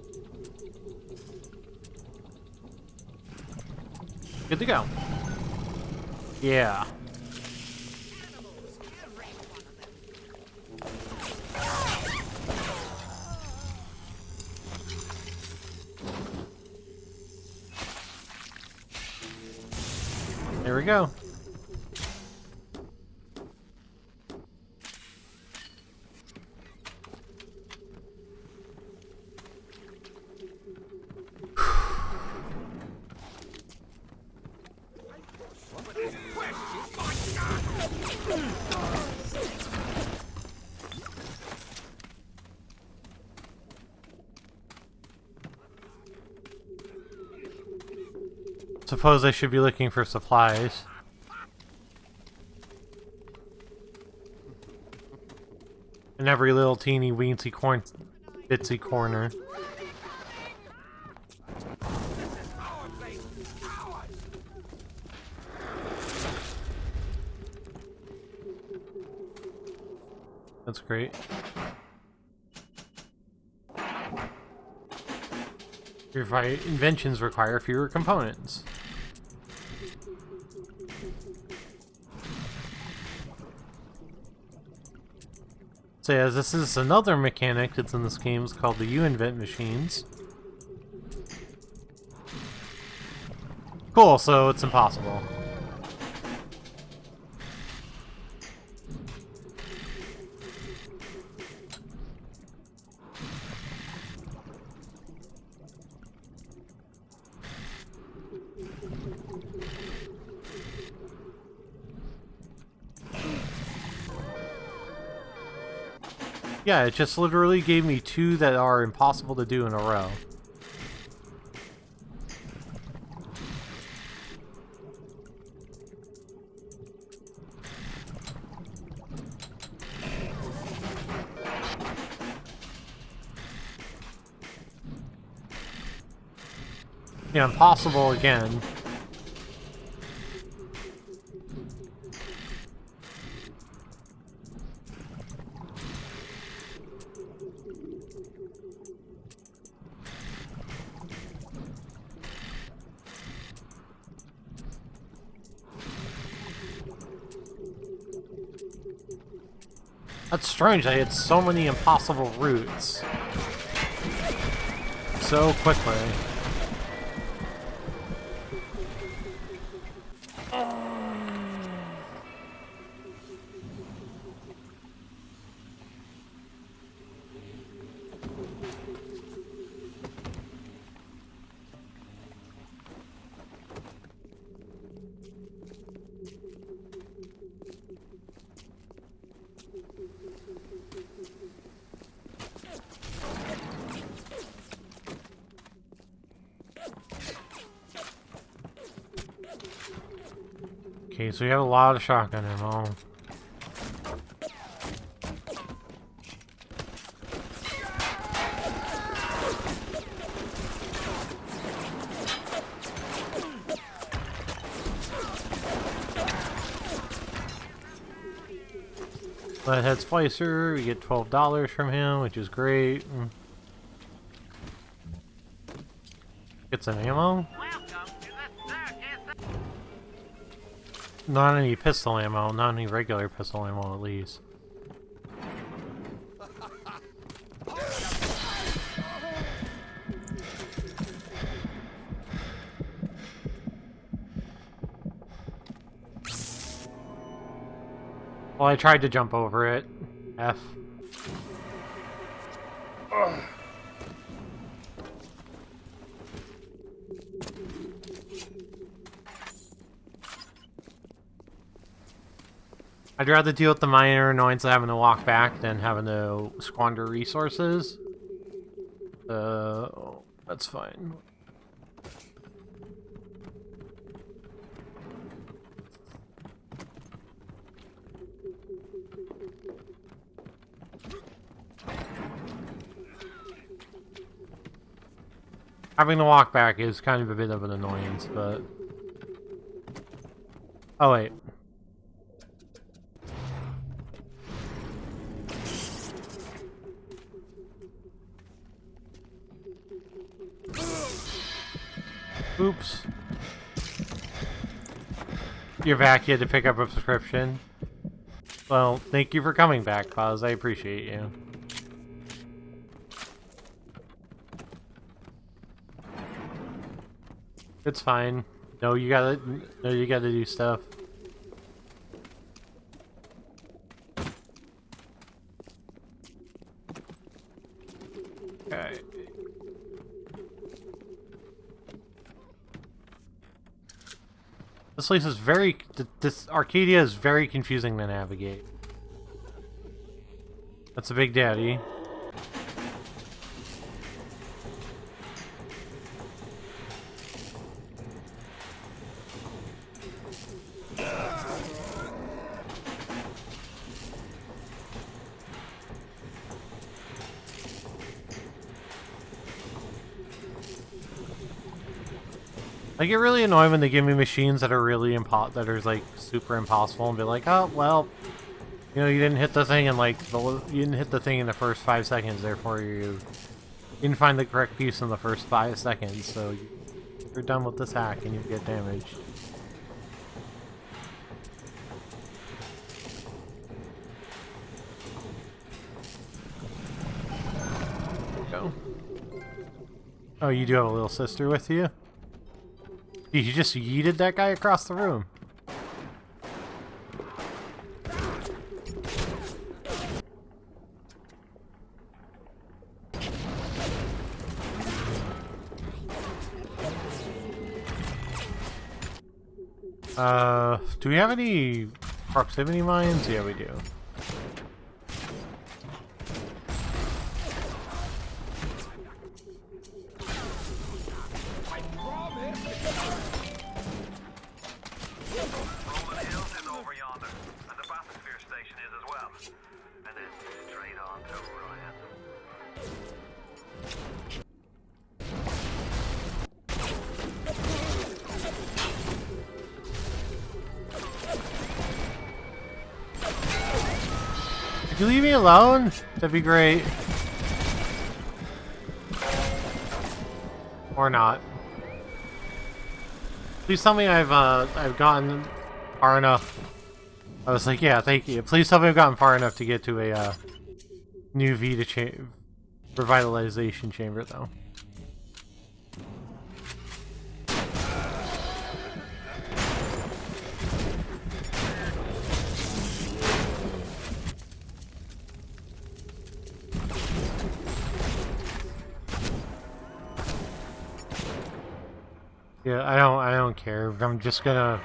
Good to go. Yeah. There we go. Suppose I should be looking for supplies. In every little teeny weensy bitsy corner. That's great. Your inventions require fewer components. So yeah, this is another mechanic that's in this game. It's called the U-Invent machines. Cool, so it's impossible. Yeah, it just literally gave me two that are impossible to do in a row. Yeah, impossible again. That's strange, I had so many impossible routes so quickly. Okay, so we have a lot of shotgun ammo. Leadhead Splicer, we get $12 from him, which is great. Get some ammo? Not any pistol ammo, not any regular pistol ammo at least. Well, I tried to jump over it. F. Ugh. I'd rather deal with the minor annoyance of having to walk back than having to squander resources. That's fine. Having to walk back is kind of a bit of an annoyance, but... Oh, wait. Oops. You're back, you had to pick up a prescription. Well, thank you for coming back, Paz. I appreciate you. It's fine. No, you gotta do stuff. Okay. This place is very... This Arcadia is very confusing to navigate. That's a Big Daddy. I get really annoyed when they give me machines that are really that are like super impossible and be like, oh well, you know, you didn't hit the thing in like you didn't hit the thing in the first 5 seconds, therefore you didn't find the correct piece in the first 5 seconds, so you're done with this hack and you get damaged. There we go. Oh, you do have a little sister with you? You just yeeted that guy across the room. Do we have any proximity mines? Yeah, we do. Could you leave me alone? That'd be great. Or not. Please tell me I've gotten far enough. I was like, yeah, thank you. Please tell me I've gotten far enough to get to a new Vita revitalization chamber, though. Yeah, I don't care. I'm just gonna...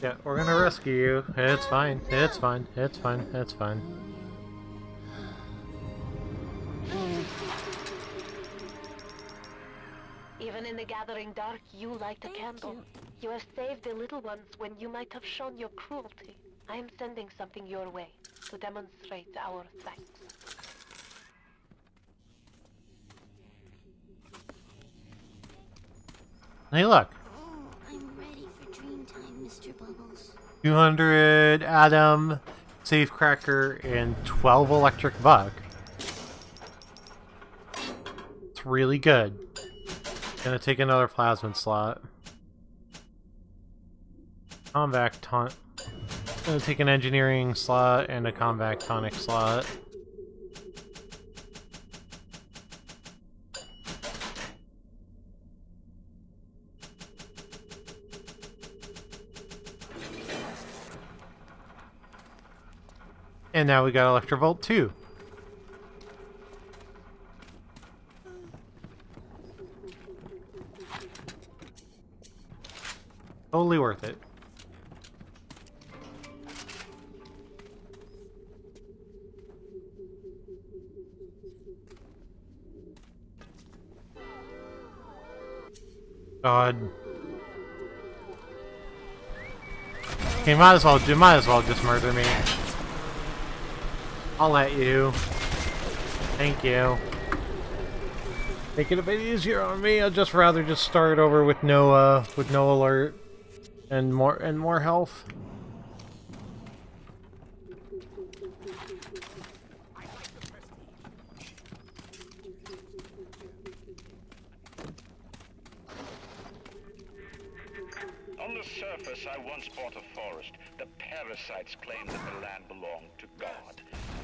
Yeah, we're gonna rescue you. It's fine. It's fine. It's fine. It's fine. Even in the gathering dark, you light a candle. You have saved the little ones when you might have shown your cruelty. I am sending something your way to demonstrate our thanks. Hey, look. I'm ready for dream time, Mr. Bubbles. 200 Atom, Safecracker, and 12 Electric Buck. It's really good. Gonna take another Plasmid slot. Convact tonic. Gonna take an Engineering slot and a Convact tonic slot. And now we got Electrovolt 2. Totally worth it. God. Okay, might as well just murder me. I'll let you. Thank you. Make it a bit easier on me. I'd just rather just start over with no alert and more health. On the surface, I once bought a forest. The parasites claimed that the land belonged to God,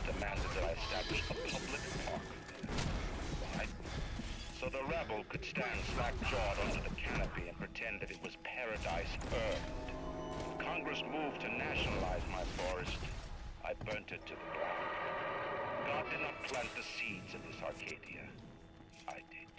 demanded that I establish a public park there. Why? So the rebel could stand slack-jawed under the canopy and pretend that it was paradise earned. Congress moved to nationalize my forest. I burnt it to the ground. God did not plant the seeds of this Arcadia. I did.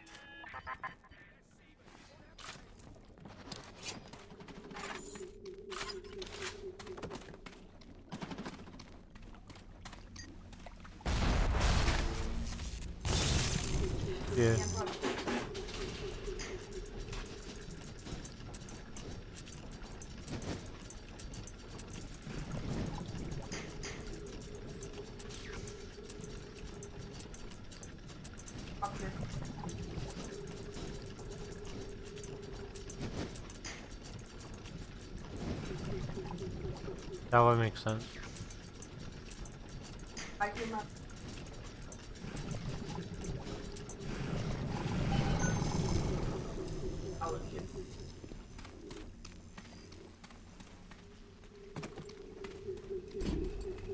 Yeah. That would make sense.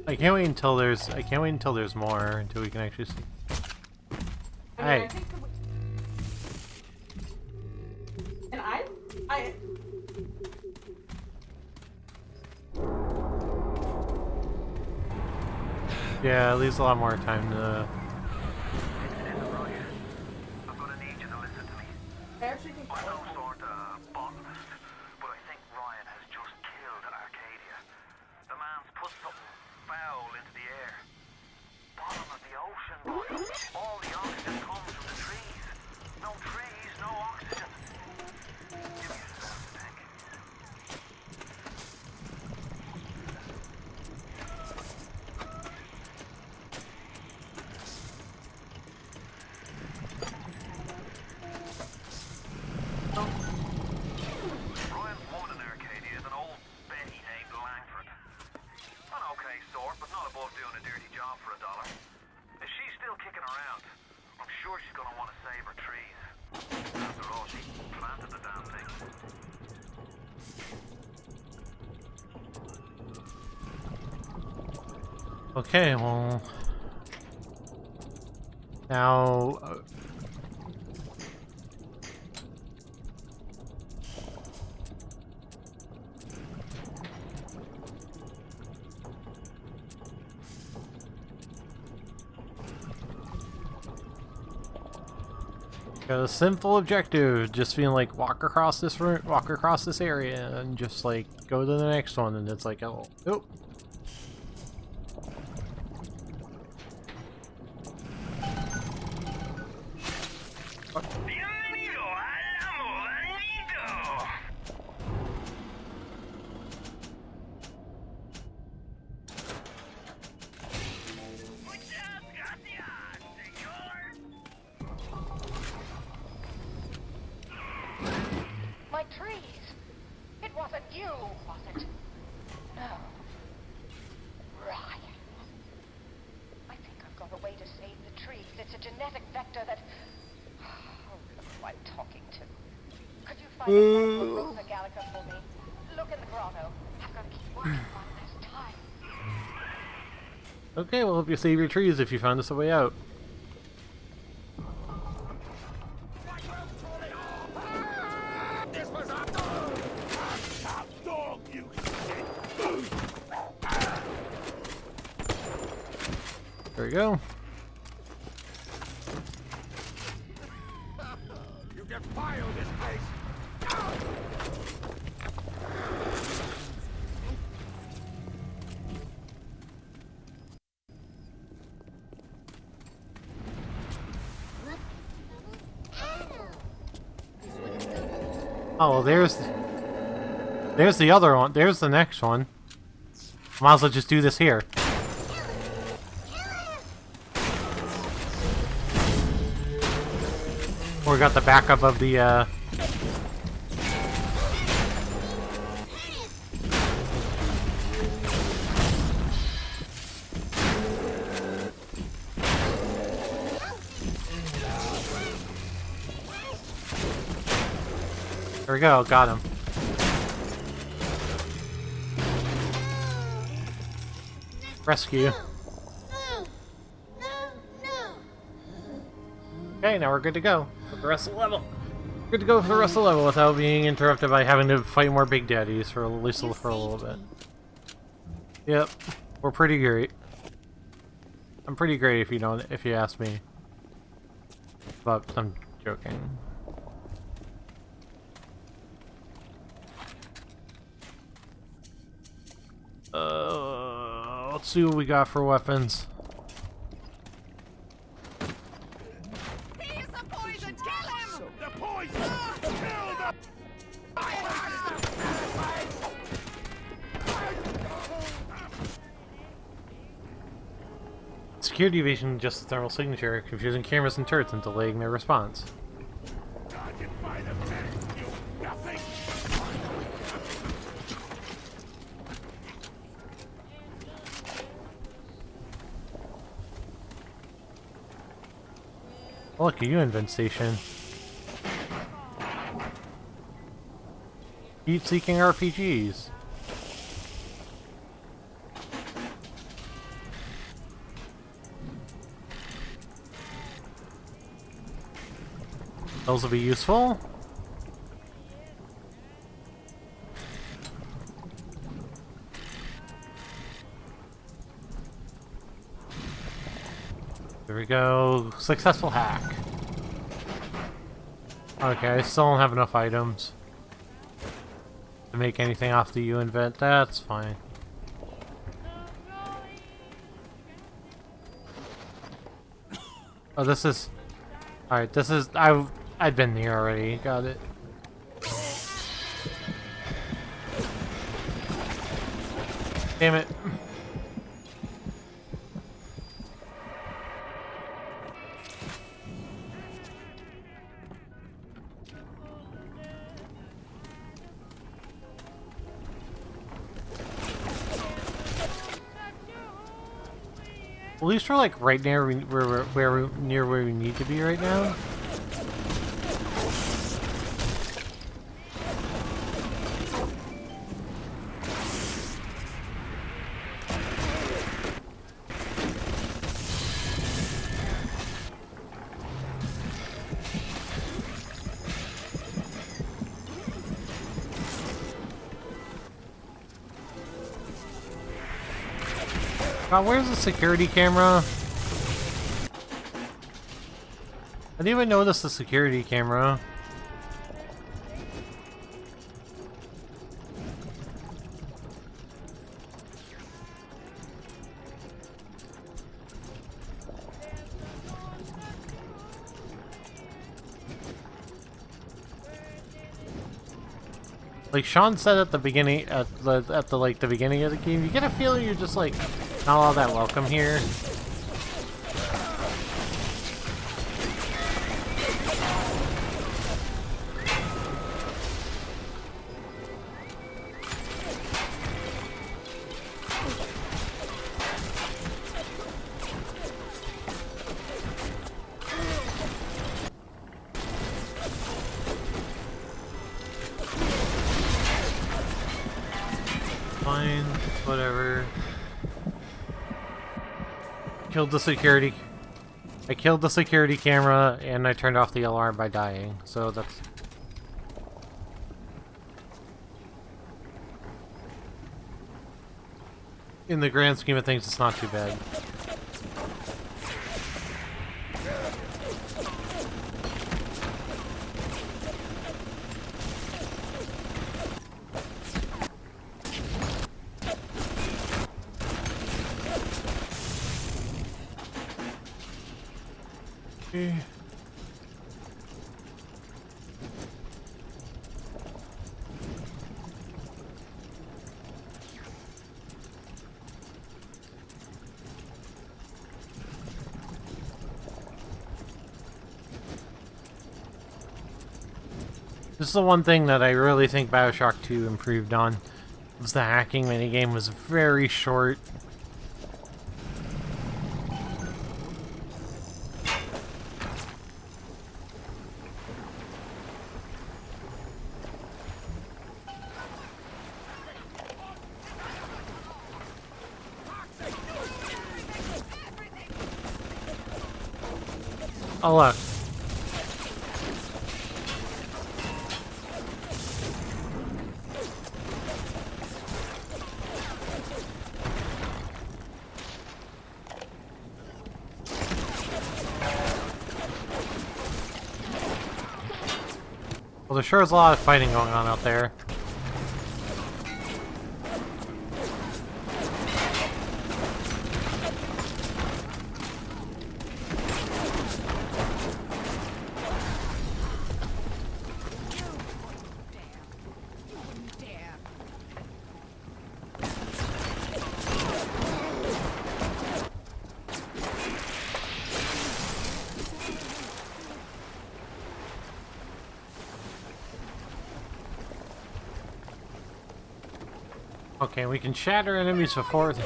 I can't wait until there's more, until we can actually see. Hey. And I Yeah, it leaves a lot more time to... I'm gonna need you to listen to me. actually think I'm no sort of botanist, but I think Ryan has just killed Arcadia. The man's put something foul into the air. Bottom of the ocean, boy. All the oxygen comes from the trees. No trees, no oxygen. Give me a spell to think. Ryan's won in Arcadia is an old Betty named Langford. An okay sort, but not above doing a dirty job for $1. If she's still kicking around, I'm sure she's gonna want to save her trees. After all, she planted the damn thing. Okay, well... Now... got a simple objective, just feeling like walk across this area and just like go to the next one, and it's like, oh, nope. My trees! It wasn't you, was it? No. Ryan. I think I've got a way to save the trees. It's a genetic vector that... Oh, look who I'm talking to. Could you find a sample of Rosa Gallica for me? Look in the grotto. I've got to keep working while there's time. Okay, well, help you save your trees if you found us a way out. There we go. You defile this place! Oh, well, there's the other one. There's the next one. Might as well just do this here. We got the backup of the There we go, got him. Rescue. Okay, now we're good to go for the rest of the level. Good to go for the rest of the level without being interrupted by having to fight more big daddies for at least for a little bit. Yep, we're pretty great. I'm pretty great if you ask me. But I'm joking. Let's see what we got for weapons. He's a poison! Kill him! The poison! Kill the... Security evasion, just a thermal signature, confusing cameras and turrets and delaying their response. Oh, look, a U-invent station. Keep seeking RPGs. Those will be useful. There we go. Successful hack. Okay, I still don't have enough items to make anything off the U-invent. That's fine. Oh, this is... Alright, this is... I've been there already. Got it. Damn it. At least we're like right near where we need to be right now. God, where's the security camera? I didn't even notice the security camera. Like Sean said at the beginning, at the beginning of the game, you get a feeling you're just like not all that welcome here. Fine, whatever. Killed the security. I killed the security camera and I turned off the alarm by dying, so that's... In the grand scheme of things, it's not too bad. This is the one thing that I really think Bioshock 2 improved on. Was the hacking minigame was very short. Oh look. Well, there sure is a lot of fighting going on out there. Okay, we can shatter enemies before they...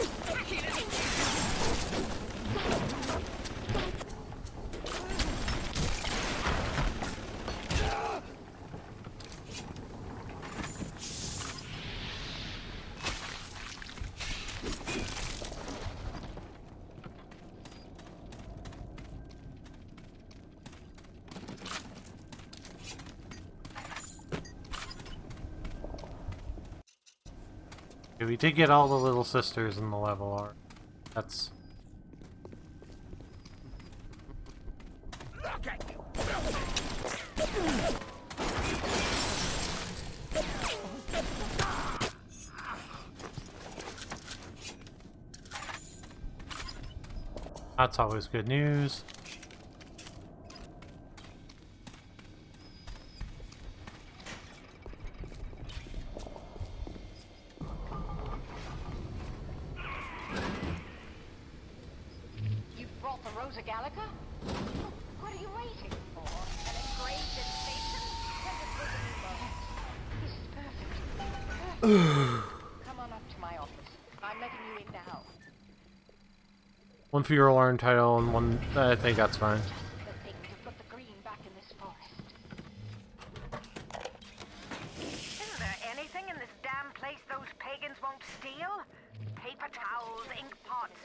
We did get all the little sisters in the level art. That's... That's always good news. What are you waiting for? An engraved invitation? This is perfect. Come on up to my office. I'm letting you in now. One for your alarm title and one... I think that's fine. The thing to put the green back in this forest. Isn't there anything in this damn place those pagans won't steal? Paper towels, ink pots,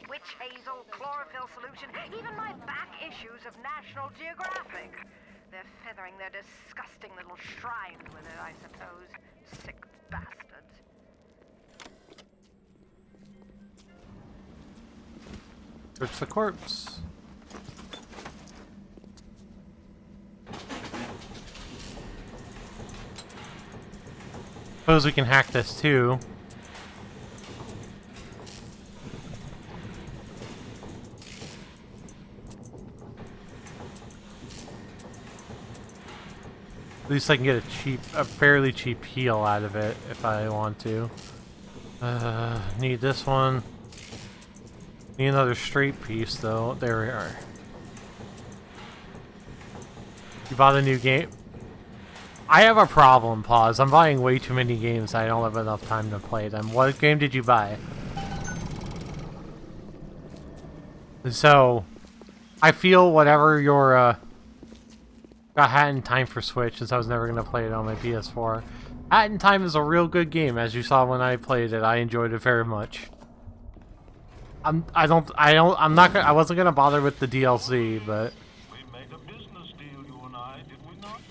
witch hazel, chlorophyll solution, even my back issues of National Geographic. They're feathering their disgusting little shrine with it, I suppose. Sick bastards. Search the corpse. Suppose we can hack this too. At least I can get a fairly cheap heal out of it if I want to. Need this one. Need another straight piece though. There we are. You bought a new game? I have a problem, Pause. I'm buying way too many games. I don't have enough time to play them. What game did you buy? So, I feel whatever your, got Hat in Time for Switch, since I was never going to play it on my PS4. Hat in Time is a real good game, as you saw when I played it. I enjoyed it very much. I wasn't gonna bother with the DLC, but... We made a business deal, you and I, did we not?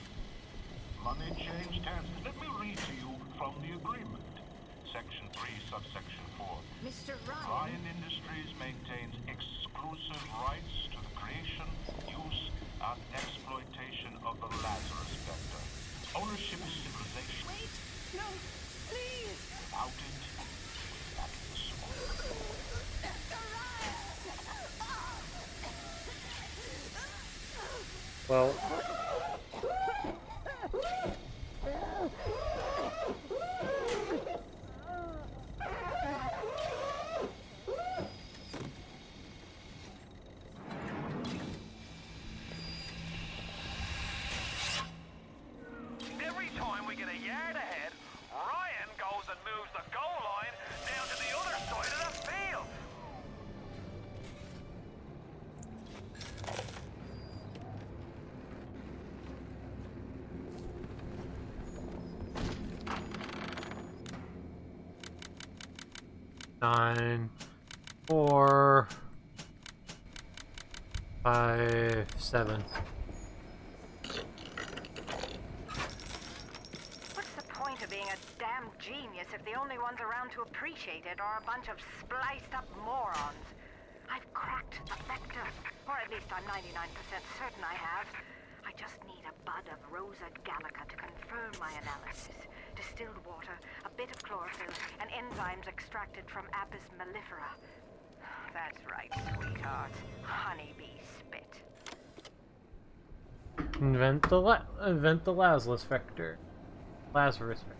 Money changed hands. Let me read to you from the agreement. Section 3, subsection 4. Mr. Ryan Industries maintains exclusive rights to the creation, use, and exploitation of the Lazarus Vector. Ownership is civilization. Wait! No! Please! Without it, we're back in the smoke. Well... They're 9, 4, 5, 7. What's the point of being a damn genius if the only ones around to appreciate it are a bunch of spliced up morons? I've cracked the vector, or at least I'm 99% certain I have. I just need a bud of Rosa gallica to confirm my analysis. Distilled water, a bit of chlorophyll, and enzymes extracted from Apis mellifera. That's right, sweetheart. Honeybee spit. Invent the Lazarus vector. Lazarus vector.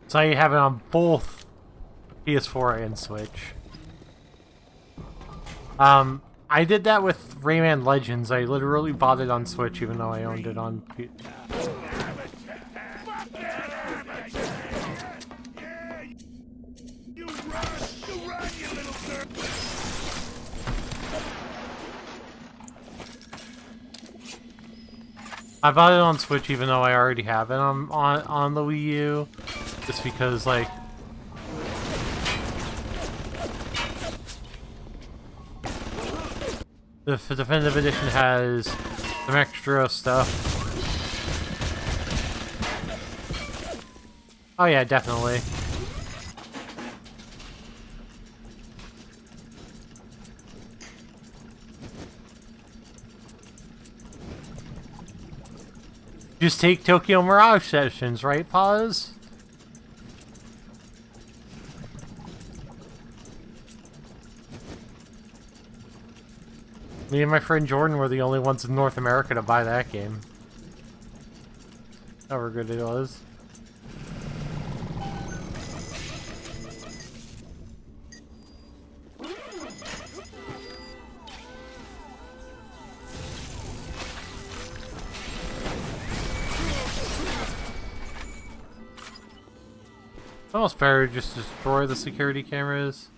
So you have it on both PS4 and Switch. I did that with Rayman Legends. I literally bought it on Switch even though I owned it on PS. I bought it on Switch even though I already have it on the Wii U. Just because, like, the Definitive Edition has some extra stuff. Oh yeah, definitely. Just take Tokyo Mirage Sessions, right, Pause? Me and my friend Jordan were the only ones in North America to buy that game. However good it was. It's almost better to just destroy the security cameras.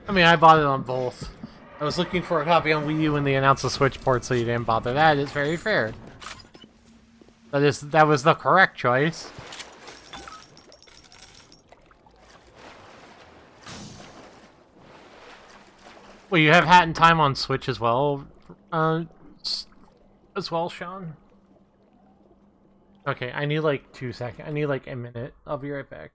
I mean, I bought it on both. I was looking for a copy on Wii U when they announced the Switch port, so you didn't bother. That is very fair. That was the correct choice. Well, you have Hat in Time on Switch as well, Sean? Okay, I need like 2 seconds. I need like a minute. I'll be right back.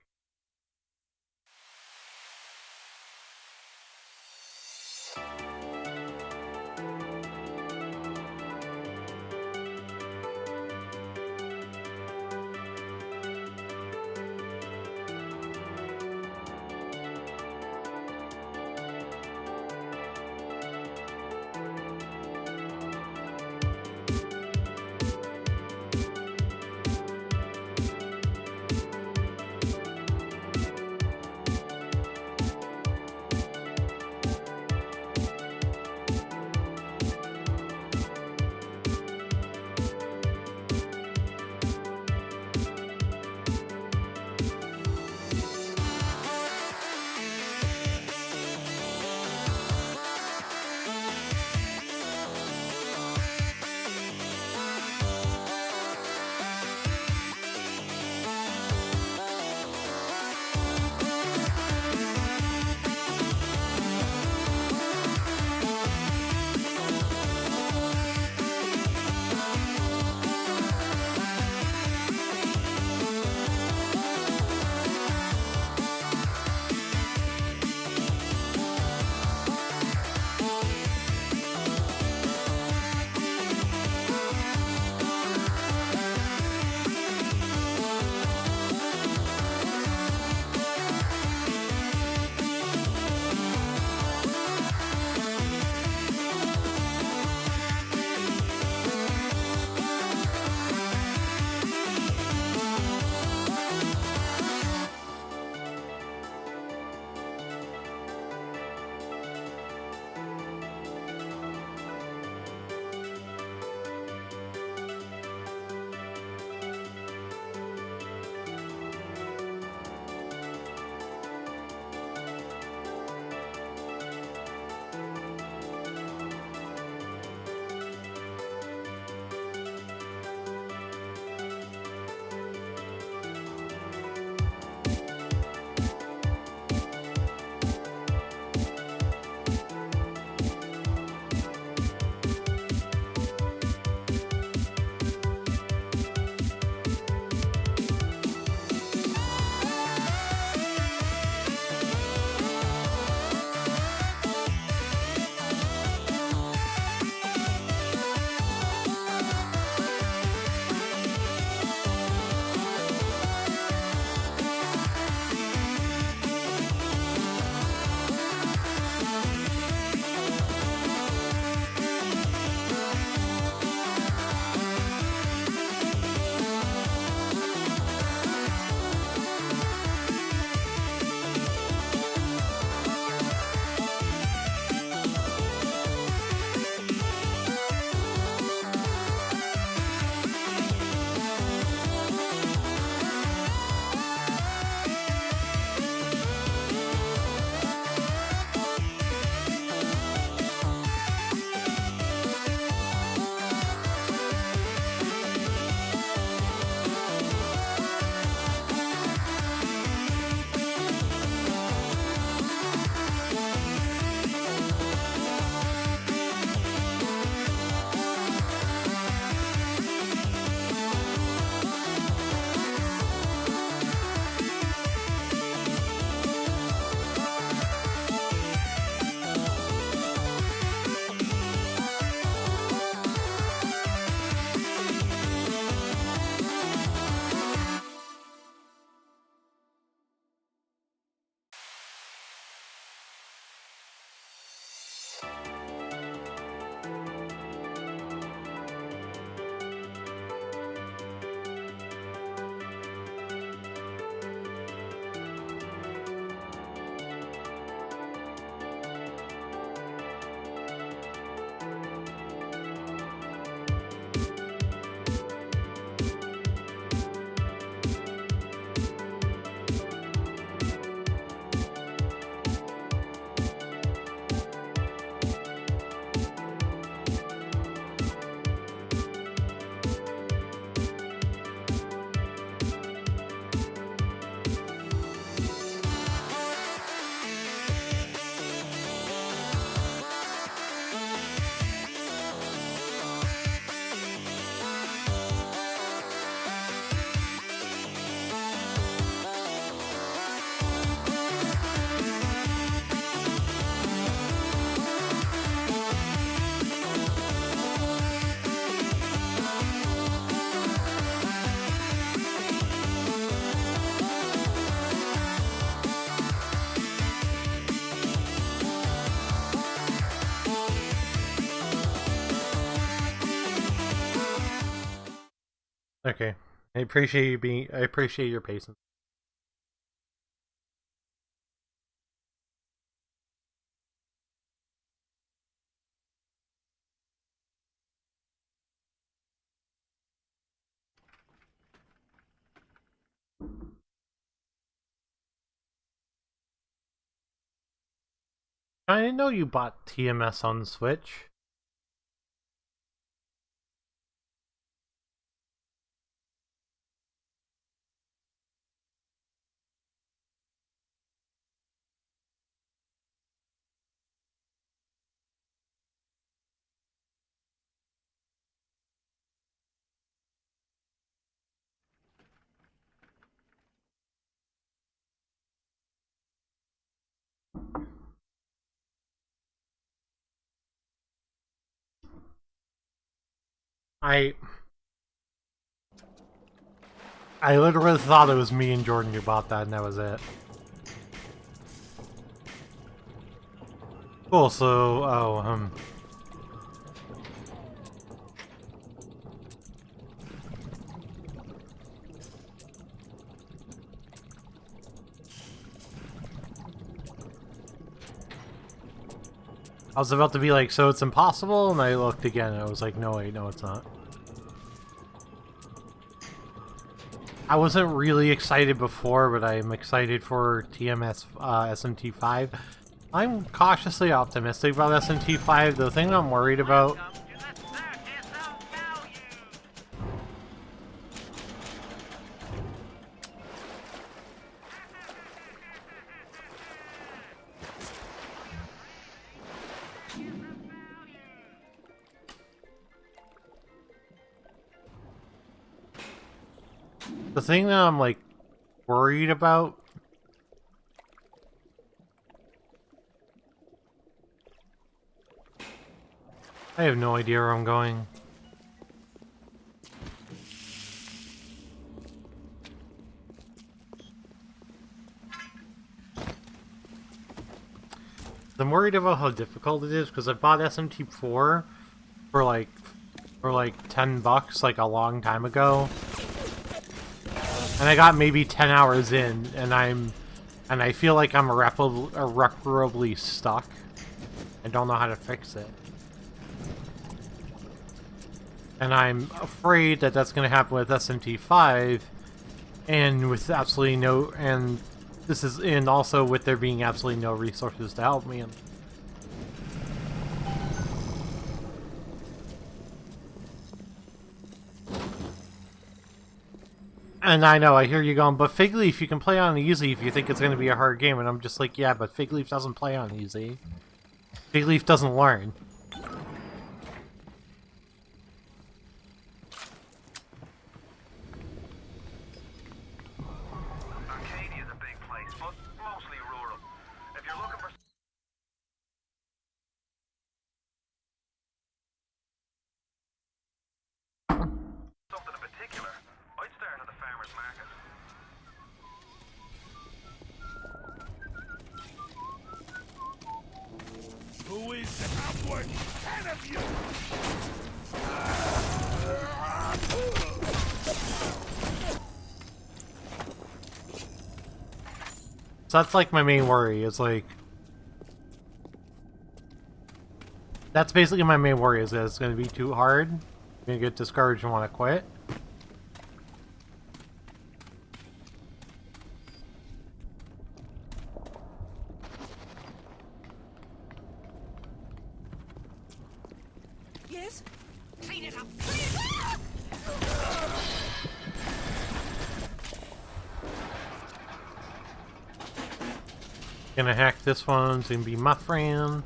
Okay. I appreciate you being. I appreciate your patience. I didn't know you bought TMS on the Switch. I literally thought it was me and Jordan who bought that, and that was it. Cool. So, I was about to be like, so it's impossible, and I looked again, and I was like, no, wait, no, it's not. I wasn't really excited before, but I'm excited for TMS SMT5. I'm cautiously optimistic about SMT5. The thing I'm worried about... The thing that I'm, like, worried about... I have no idea where I'm going. I'm worried about how difficult it is, because I bought SMT4 for like $10 like a long time ago. And I got maybe 10 hours in, and I feel like I'm irreparably stuck. I don't know how to fix it. And I'm afraid that that's going to happen with SMT5, and with absolutely no, and this is, and also with there being absolutely no resources to help me. And I know, I hear you going, but Figleaf, you can play on easy if you think it's going to be a hard game. And I'm just like, yeah, but Figleaf doesn't play on easy. Figleaf doesn't learn. Arcadia's a big place, but mostly rural. If you're looking for something in particular, I'd start at the farmer's market. Who is upward? 10 of you! So that's like my main worry, is like... That's basically my main worry, is that it's going to be too hard. I'm going to get discouraged and want to quit. Yes? Clean it up! Gonna hack this one, it's gonna be my friend.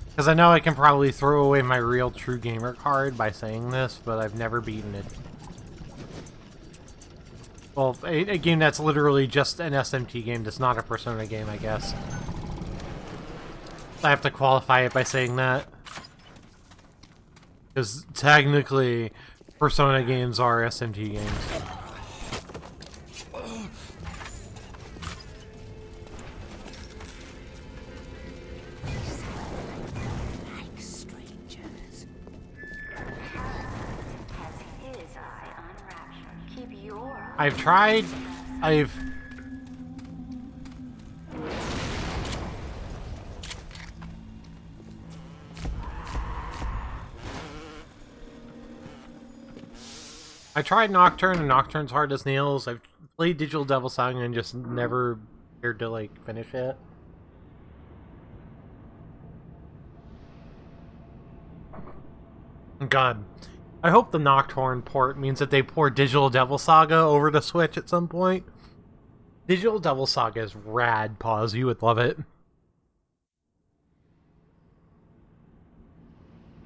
Because I know I can probably throw away my real true gamer card by saying this, but I've never beaten it. Well, a game that's literally just an SMT game, that's not a Persona game, I guess. I have to qualify it by saying that. Because technically, Persona games are SMT games. Like strangers. Has his eye on rapture. Keep your eye. I've tried. I tried Nocturne, and Nocturne's hard as nails. I've played Digital Devil Saga and just never cared to, like, finish it. God. I hope the Nocturne port means that they port Digital Devil Saga over to Switch at some point. Digital Devil Saga is rad, Pause. You would love it.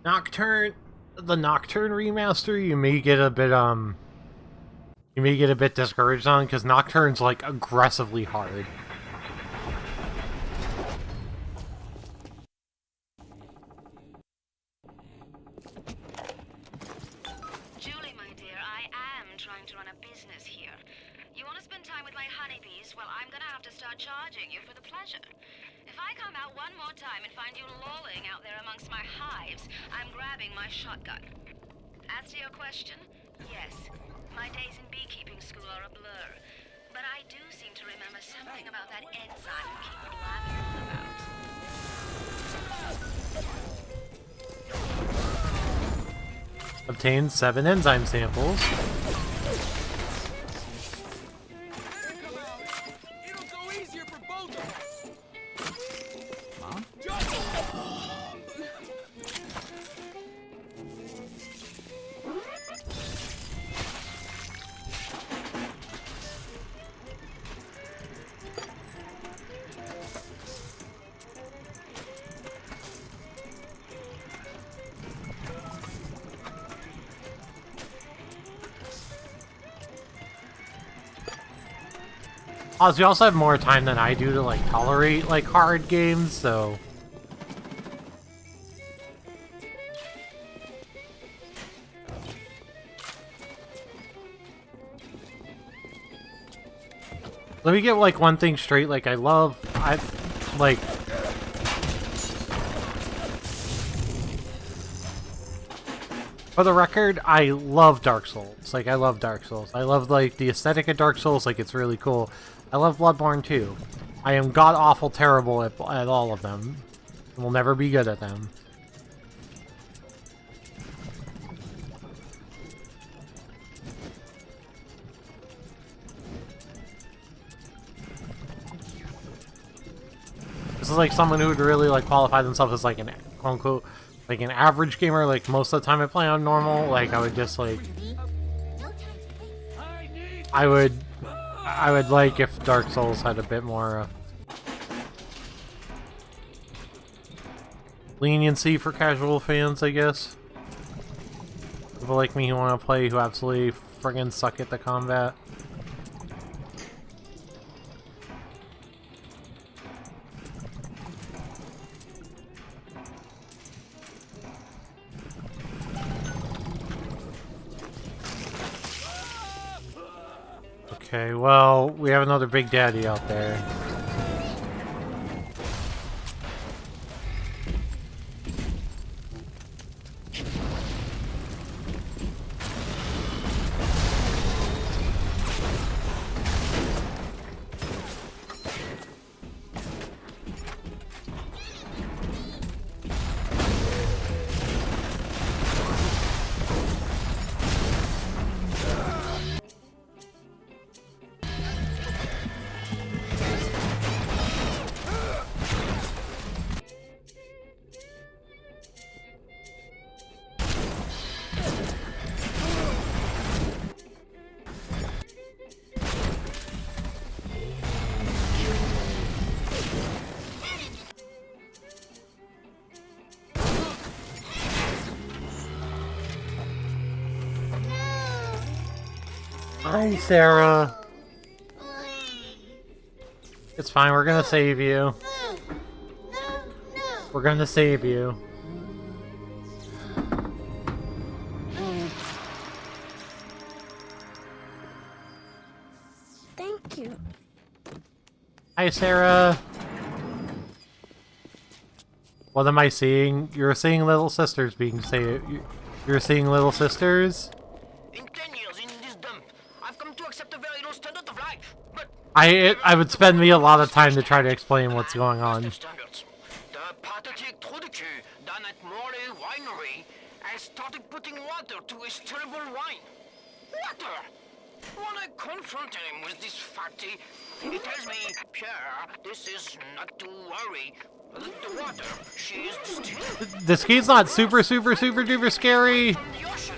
Nocturne... The Nocturne remaster, you may get a bit discouraged on, because Nocturne's, like, aggressively hard. Julie, my dear, I am trying to run a business here. You want to spend time with my honeybees? Well, I'm gonna have to start charging you for the pleasure. If I come out one more time and find you lolling out there amongst my hives, I'm grabbing my shotgun. As to your question, yes, my days in beekeeping school are a blur. But I do seem to remember something about that enzyme you keep blabbering about. Obtained 7 enzyme samples. It'll go easier for both of us. You also have more time than I do to, like, tolerate, like, hard games, so... Let me get, like, one thing straight, like, like... For the record, I love Dark Souls. Like, I love Dark Souls. I love, like, the aesthetic of Dark Souls, like, it's really cool. I love Bloodborne too. I am god-awful terrible at all of them. And will never be good at them. This is like someone who would really, like, qualify themselves as, like, an quote-unquote, like, an average gamer. Like, most of the time I play on normal, like, I would just, like... I would like if Dark Souls had a bit more leniency for casual fans, I guess. People like me who want to play who absolutely friggin' suck at the combat. Okay, well, we have another Big Daddy out there. Hi, Sarah. It's fine, we're gonna save you. We're gonna save you. Thank you. Hi, Sarah. What am I seeing? You're seeing little sisters being saved. You're seeing little sisters? In 10 years in this dump, I've come to accept a very low standard of life. But I would spend me a lot of time to try to explain what's going on. standards. The pathetic Trudeau down at Morley Winery has started putting water to his terrible wine. Water! When I confronted him with this fact, he tells me, Pierre, this is not to worry. The water, she is distilled This game's not super duper scary. from the ocean.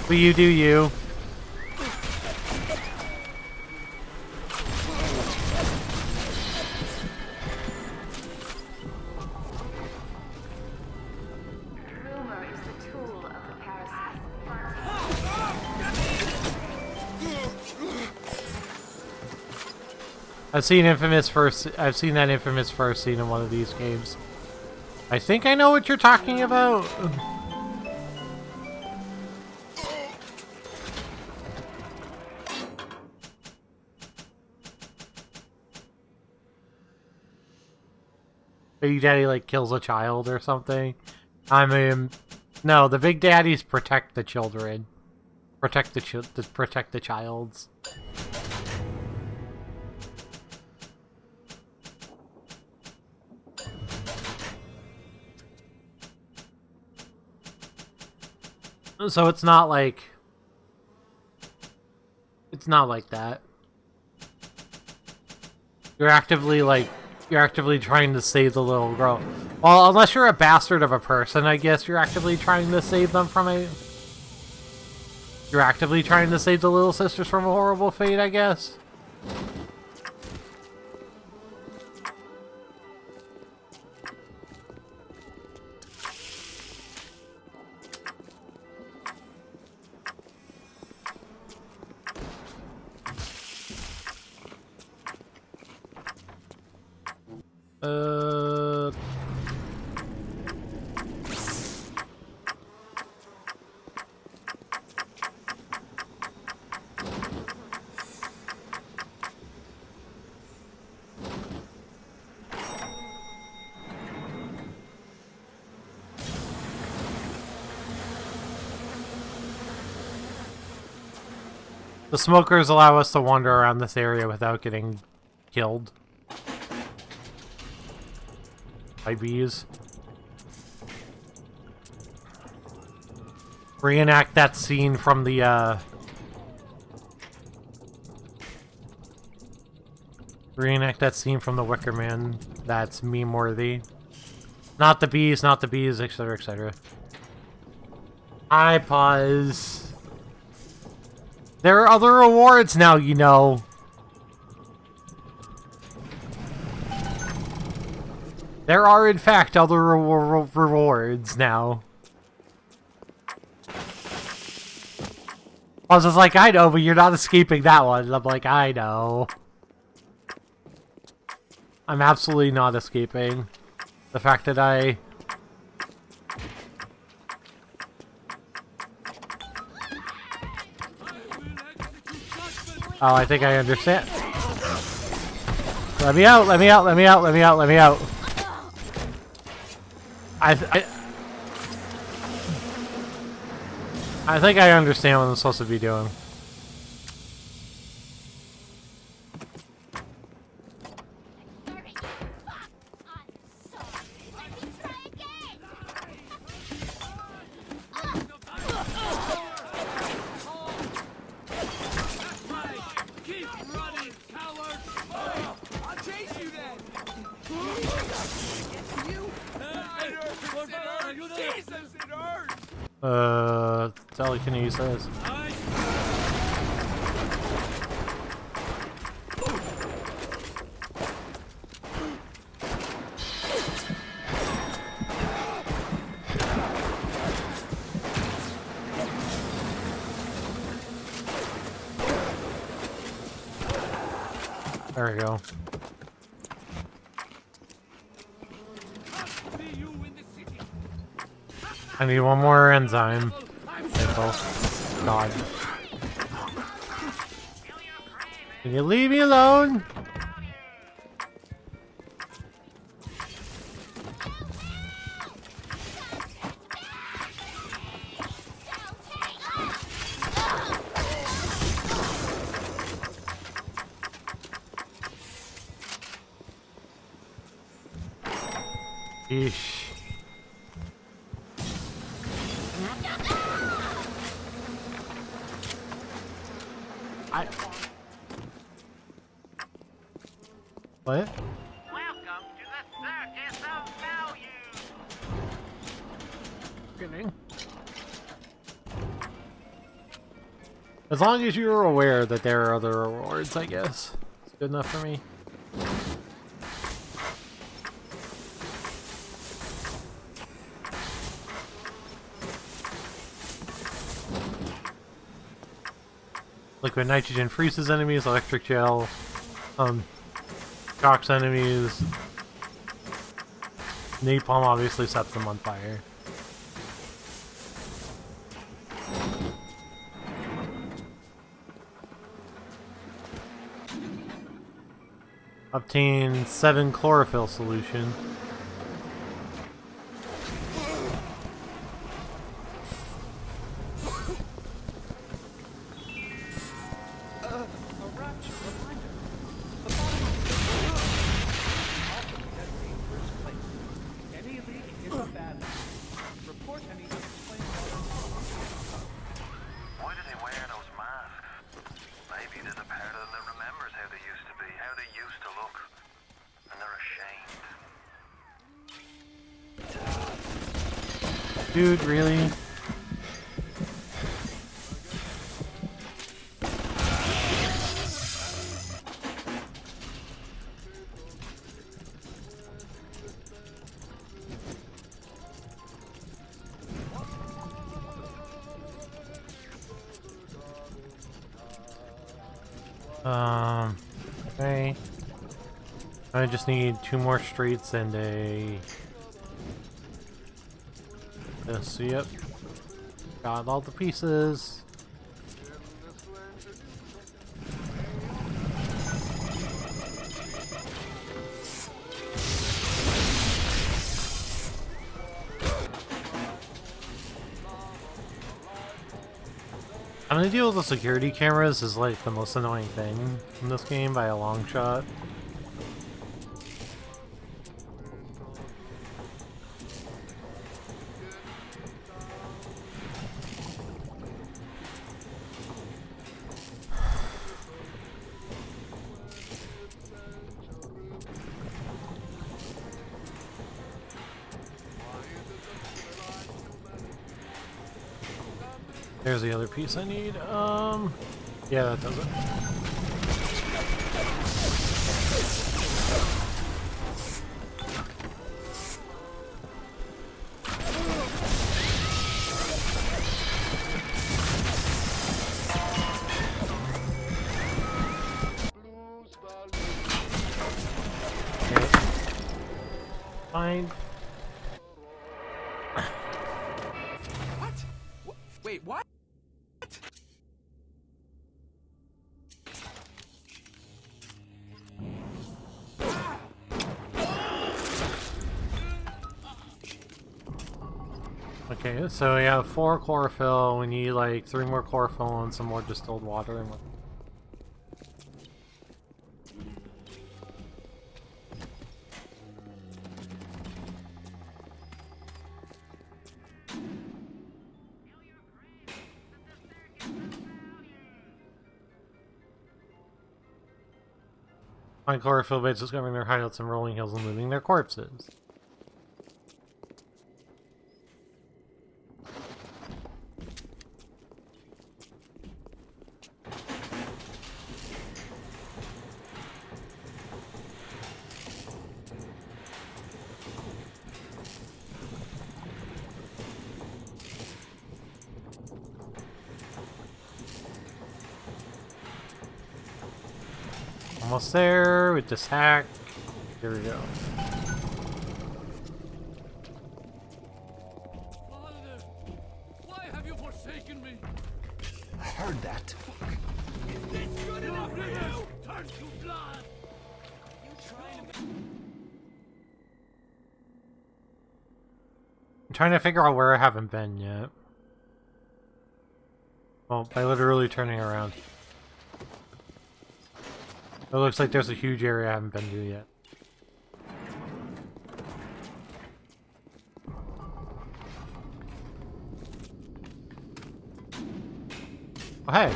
But you do you. Rumor is the tool of the parasite. I've seen that infamous first scene in one of these games. I think I know what you're talking about. Big Daddy like kills a child or something. I mean, no, the Big Daddies protect the children. Protect the childs. So it's not like that. You're actively trying to save the little girl. Well, unless you're a bastard of a person, I guess you're actively trying to save them from a... You're actively trying to save the little sisters from a horrible fate, I guess. The smokers allow us to wander around this area without getting killed by bees. Reenact that scene from the, Reenact that scene from The Wicker Man. That's meme-worthy. Not the bees, etc., etc. I pause. There are other rewards now, you know. There are, in fact, other rewards now. I was just like, I know, but you're not escaping that one. And I'm like, I know. I'm absolutely not escaping. The fact that I... Oh, I think I understand. Let me out, let me out, let me out, let me out, let me out. I think I understand what I'm supposed to be doing. Telekinesis. There we go. I need one more enzyme. Rifle. God. Can you leave me alone? Eesh. What? Welcome to the Circus of Value. Kidding. As long as you're aware that there are other rewards, I guess. It's good enough for me. Liquid nitrogen freezes enemies, electric gel, shocks enemies. Napalm obviously sets them on fire. Obtain 7 chlorophyll solution. Dude, really? Okay. I just need 2 more streets and a... Yes, yep. Got all the pieces. I'm gonna deal with the security cameras is like the most annoying thing in this game by a long shot. There's the other piece I need. Yeah, that does it. Okay. Fine. Wait, what? Okay, so we have 4 chlorophyll. We need like 3 more chlorophyll and some more distilled water. And find chlorophyll beds discovering their hideouts and rolling hills and moving their corpses. Almost there with this hack. Here we go. I'm trying to figure out where I haven't been yet. Well, by literally turning around. It looks like there's a huge area I haven't been to yet. Oh, hey!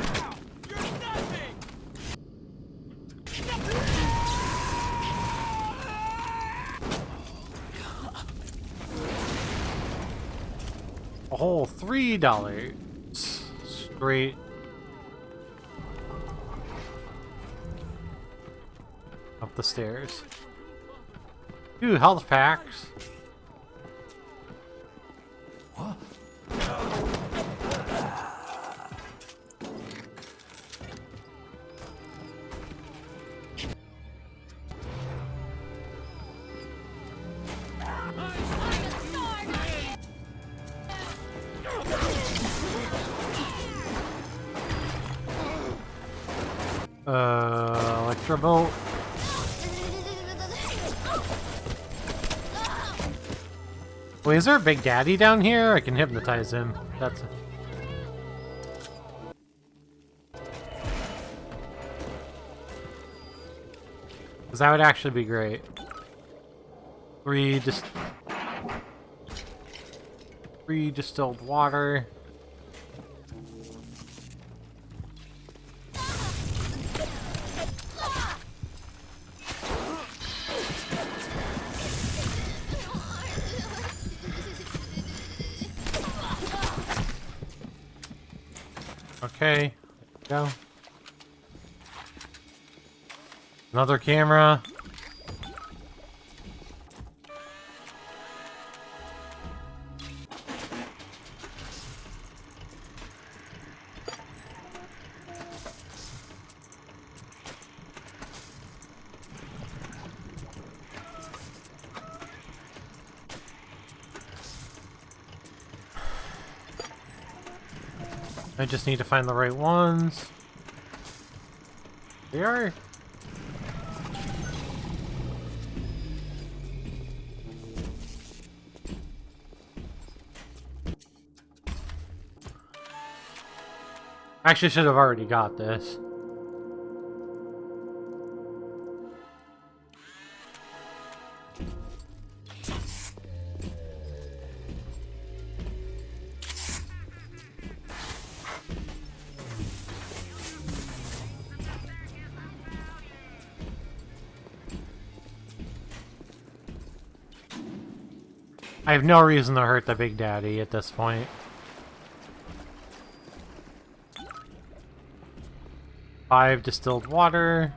A whole $3 straight. Up the stairs. 2 health packs. Electrovolt. Wait, is there a Big Daddy down here? I can hypnotize him. That's... Because that would actually be great. 3 distilled water. Okay, go. Another camera. I just need to find the right ones. They are. Actually, should have already got this. I have no reason to hurt the Big Daddy at this point. Five distilled water.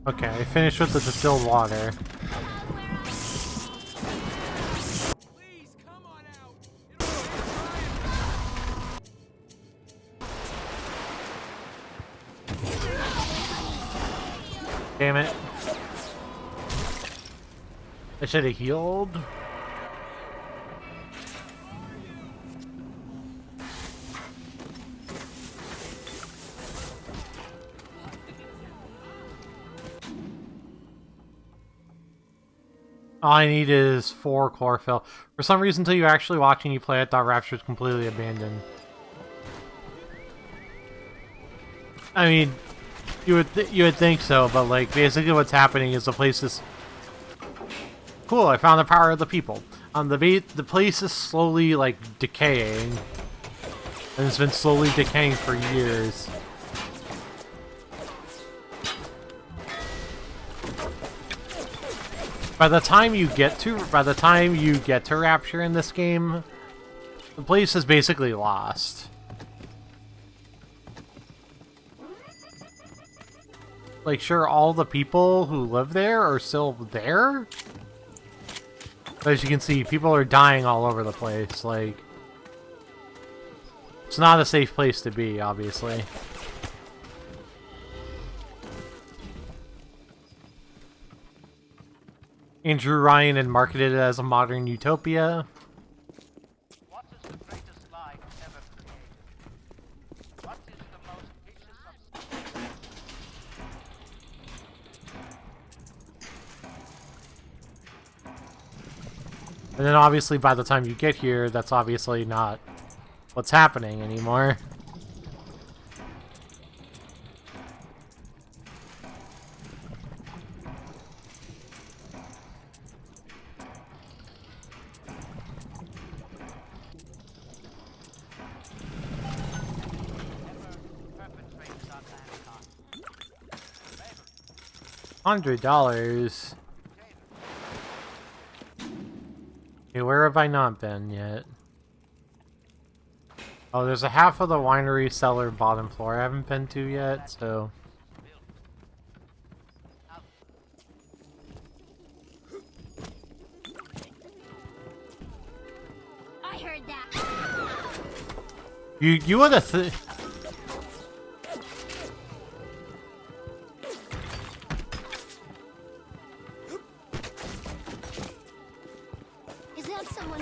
Okay, I finished with the distilled water. Damn it. I should have healed. All I need is 4 chlorophyll. For some reason, until you're actually watching you play, I thought Rapture's completely abandoned. I mean, you would think so, but like basically what's happening is the place is cool. I found the power of the people. The place is slowly like decaying, and it's been slowly decaying for years. By the time you get to Rapture in this game, the place is basically lost. Like, sure, all the people who live there are still there, but as you can see, people are dying all over the place. Like, it's not a safe place to be, obviously. Andrew Ryan had marketed it as a modern utopia. What is the greatest lie ever created? What is the most vicious of... And then obviously by the time you get here, that's obviously not what's happening anymore. $100. Okay, where have I not been yet? Oh, there's a half of the winery cellar bottom floor I haven't been to yet, so... I heard that. You would have Is that someone?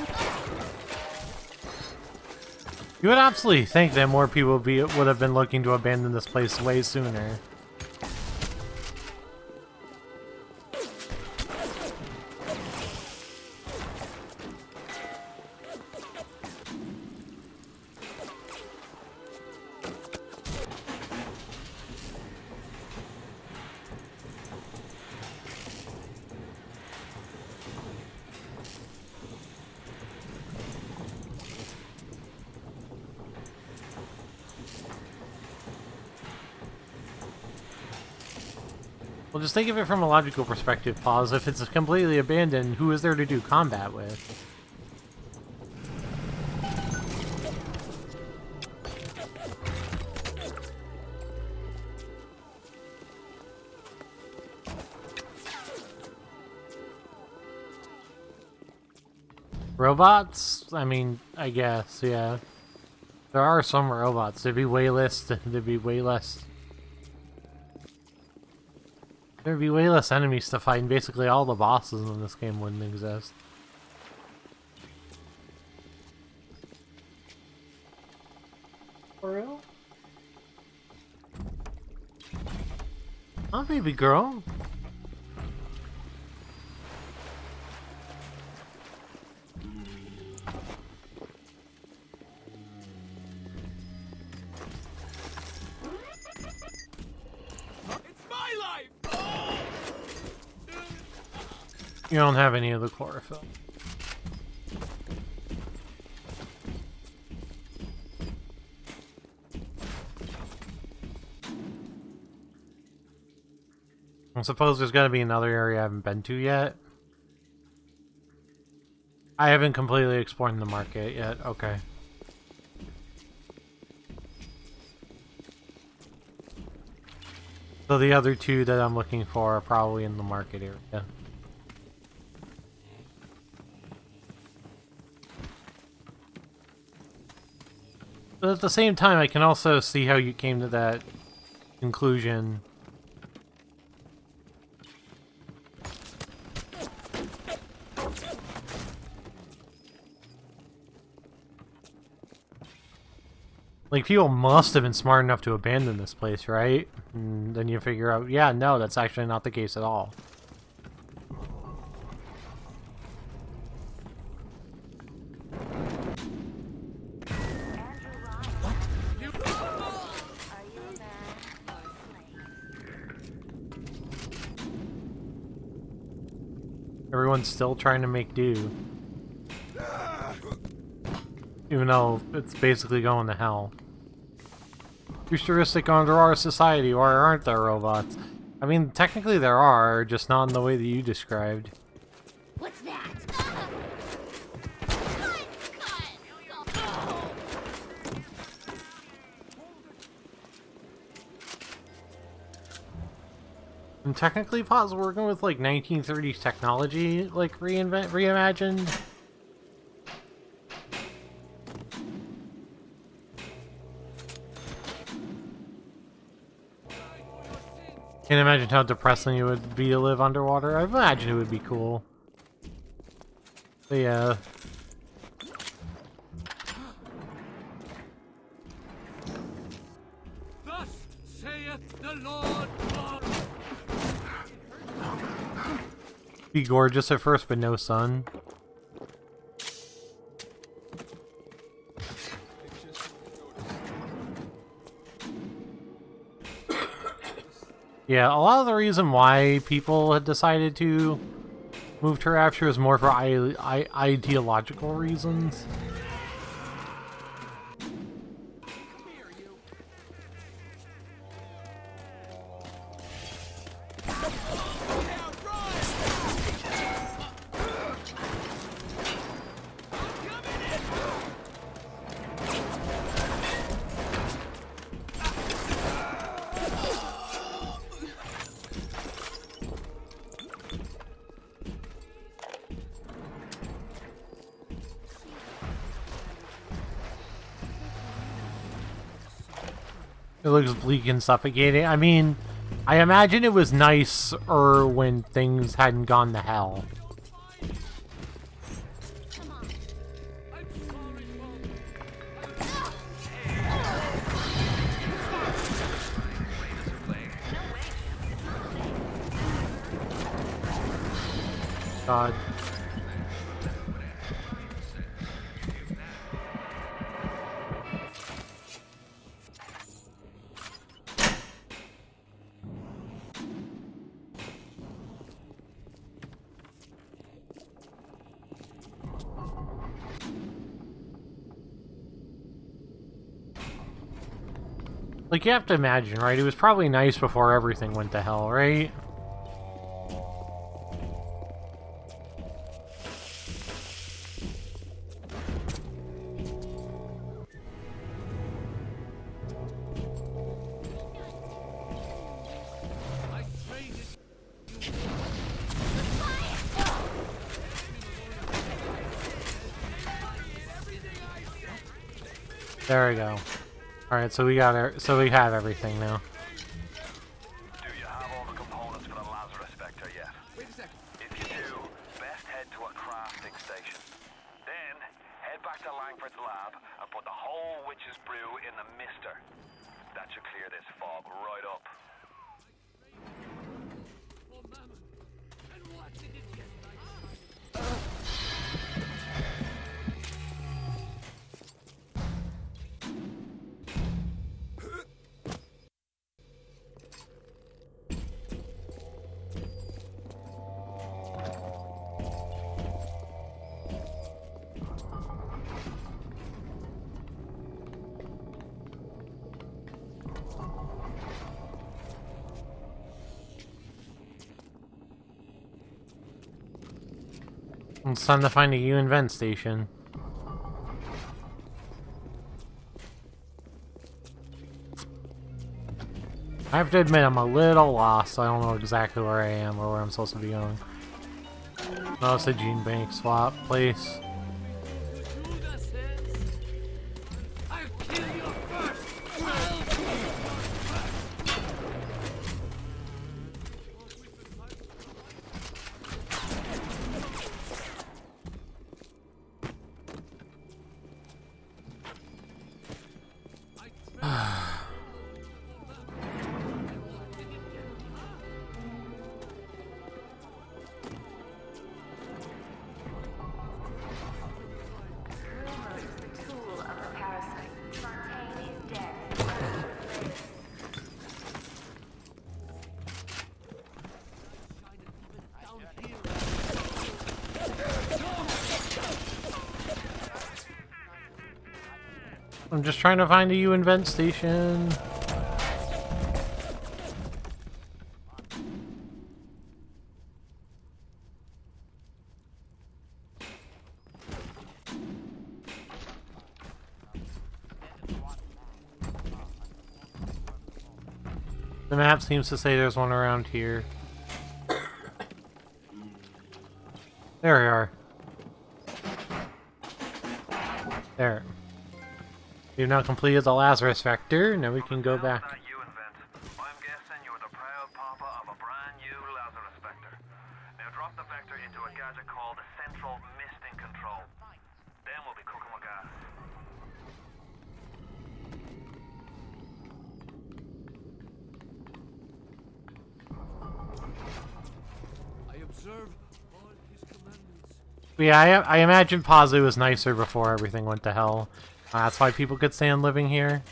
You would absolutely think that more people would have been looking to abandon this place way sooner. Well, just think of it from a logical perspective, Pause. If it's completely abandoned, who is there to do combat with? Robots? I mean, I guess, yeah. There are some robots. There'd be way less enemies to fight, and basically all the bosses in this game wouldn't exist. For real? Oh, baby girl. You don't have any of the chlorophyll. I suppose there's got to be another area I haven't been to yet. I haven't completely explored the market yet. Okay. So the other two that I'm looking for are probably in the market area. But at the same time, I can also see how you came to that conclusion. Like, people must have been smart enough to abandon this place, right? And then you figure out, yeah, no, that's actually not the case at all. Everyone's still trying to make do. Even though it's basically going to hell. Futuristic under our society, or aren't there robots? I mean, technically there are, just not in the way that you described. What's that? And technically, Pause, working with like 1930s technology, like reimagined. Can't imagine how depressing it would be to live underwater. I imagine it would be cool. But yeah. Thus saith the Lord God. Be gorgeous at first, but no sun. Yeah, a lot of the reason why people had decided to move to Rapture is more for ideological reasons. It looks bleak and suffocating. I mean, I imagine it was nicer when things hadn't gone to hell. God. Like, you have to imagine, right? It was probably nice before everything went to hell, right? There we go. Alright, so we have everything now. Do you have all the components for the Lazarus Vector yet? Wait a second. If you do, best head to a crafting station. Then, head back to Langford's lab and put the whole witch's brew in the mister. That should clear this fog right up. Oh, Mammon. And what did it get like? It's time to find a UN vent station. I have to admit, I'm a little lost. I don't know exactly where I am or where I'm supposed to be going. Oh, it's a gene bank swap place. Judas says, I'll kill your first 12 I'm just trying to find a UN vent station. The map seems to say there's one around here. There we are. There. We've now completed the Lazarus Vector. Now we can go back. I'm guessing you're the proud papa of a brand new Lazarus Vector. Now drop the Vector into a gadget called the Central Misting control. Then we'll be cooking with gas. I observe all his commandments. Yeah, I imagine Pazu was nicer before everything went to hell. That's why people could stand living here.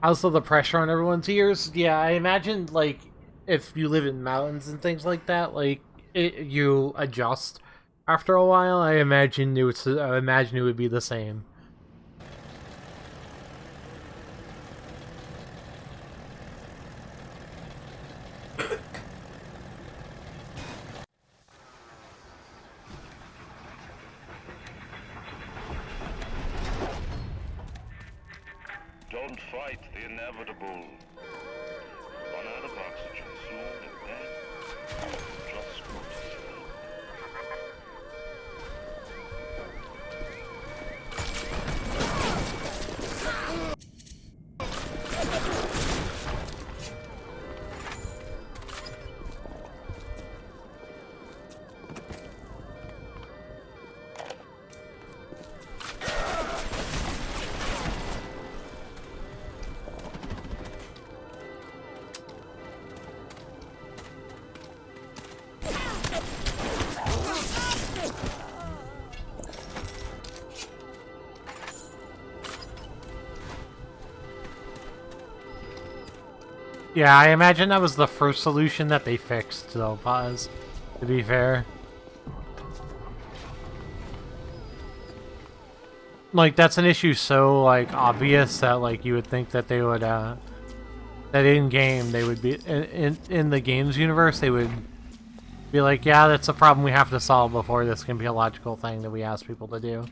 Also, the pressure on everyone's ears. Yeah, I imagine, like, if you live in mountains and things like that, like, you adjust after a while. I imagine it would be the same. Don't fight the inevitable. Run out of oxygen soon, and then just go to sleep. Yeah, I imagine that was the first solution that they fixed, though, Paz, to be fair. Like, that's an issue so, like, obvious that, like, you would think that they would, that in-game, they would be, in the games universe, they would be like, yeah, that's a problem we have to solve before this can be a logical thing that we ask people to do.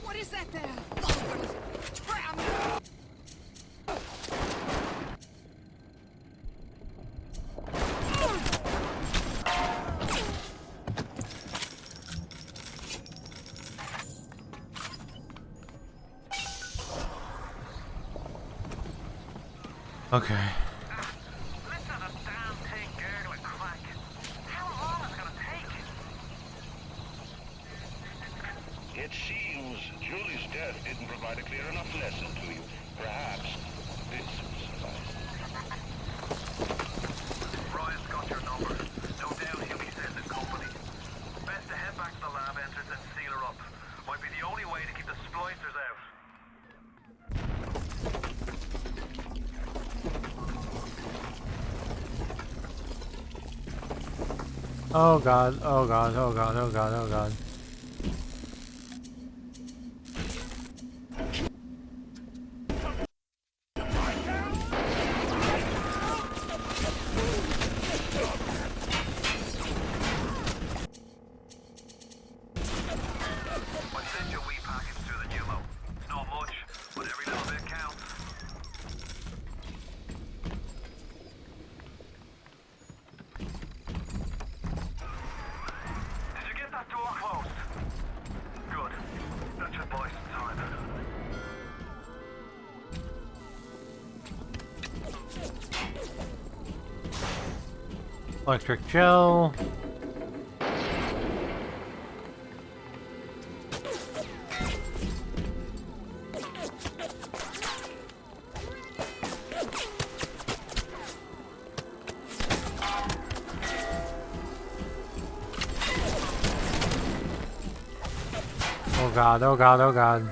What is that there? Okay. Listen to the damn thing gurgle and crack. How long is it gonna take? It seems Julie's death didn't provide a clear enough lesson to you. Perhaps this will suffice. Brian's got your number. No doubt he'll be sending company. Best to head back to the lab entrance and seal her up. Might be the only way to keep the splicers out. Oh god, oh god, oh god, oh god, oh god. Electric gel. Oh god, oh god, oh god.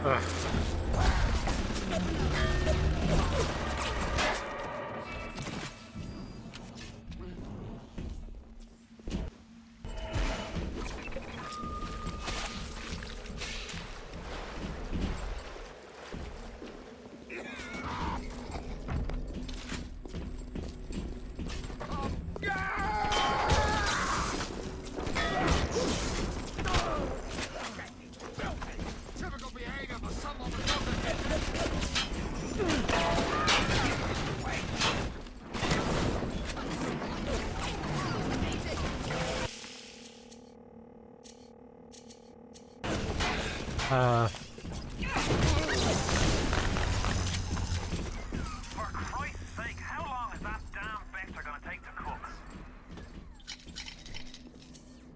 Ugh. For Christ's sake, how long is that damn vector gonna take to cook?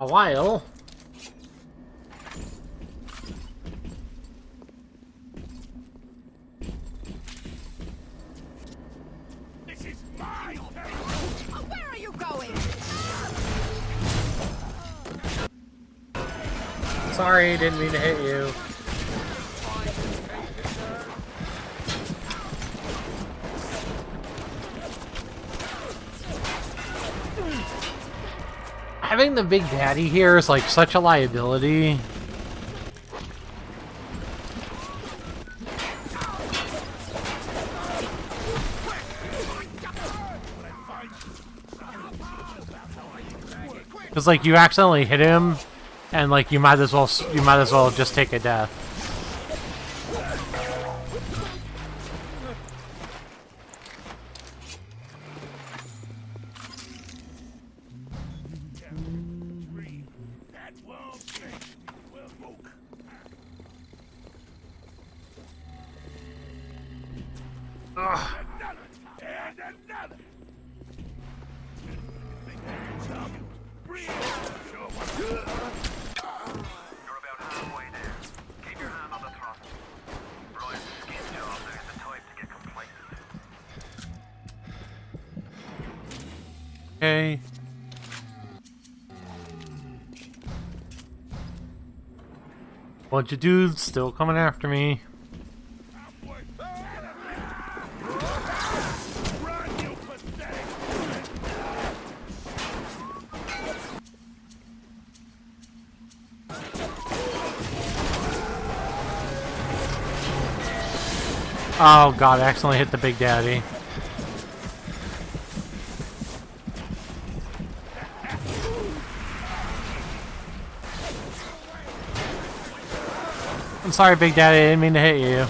A while. This is my Where are you going? Sorry, didn't mean to hit you. Having the Big Daddy here is like such a liability. Because like you accidentally hit him, and like you might as well just take a death. You're about halfway there. Keep your hand on the throttle. Brian's skin job, there's the time to get complacent. Okay. Bunch of dudes still coming after me. Oh god, I accidentally hit the Big Daddy. I'm sorry, Big Daddy, I didn't mean to hit you.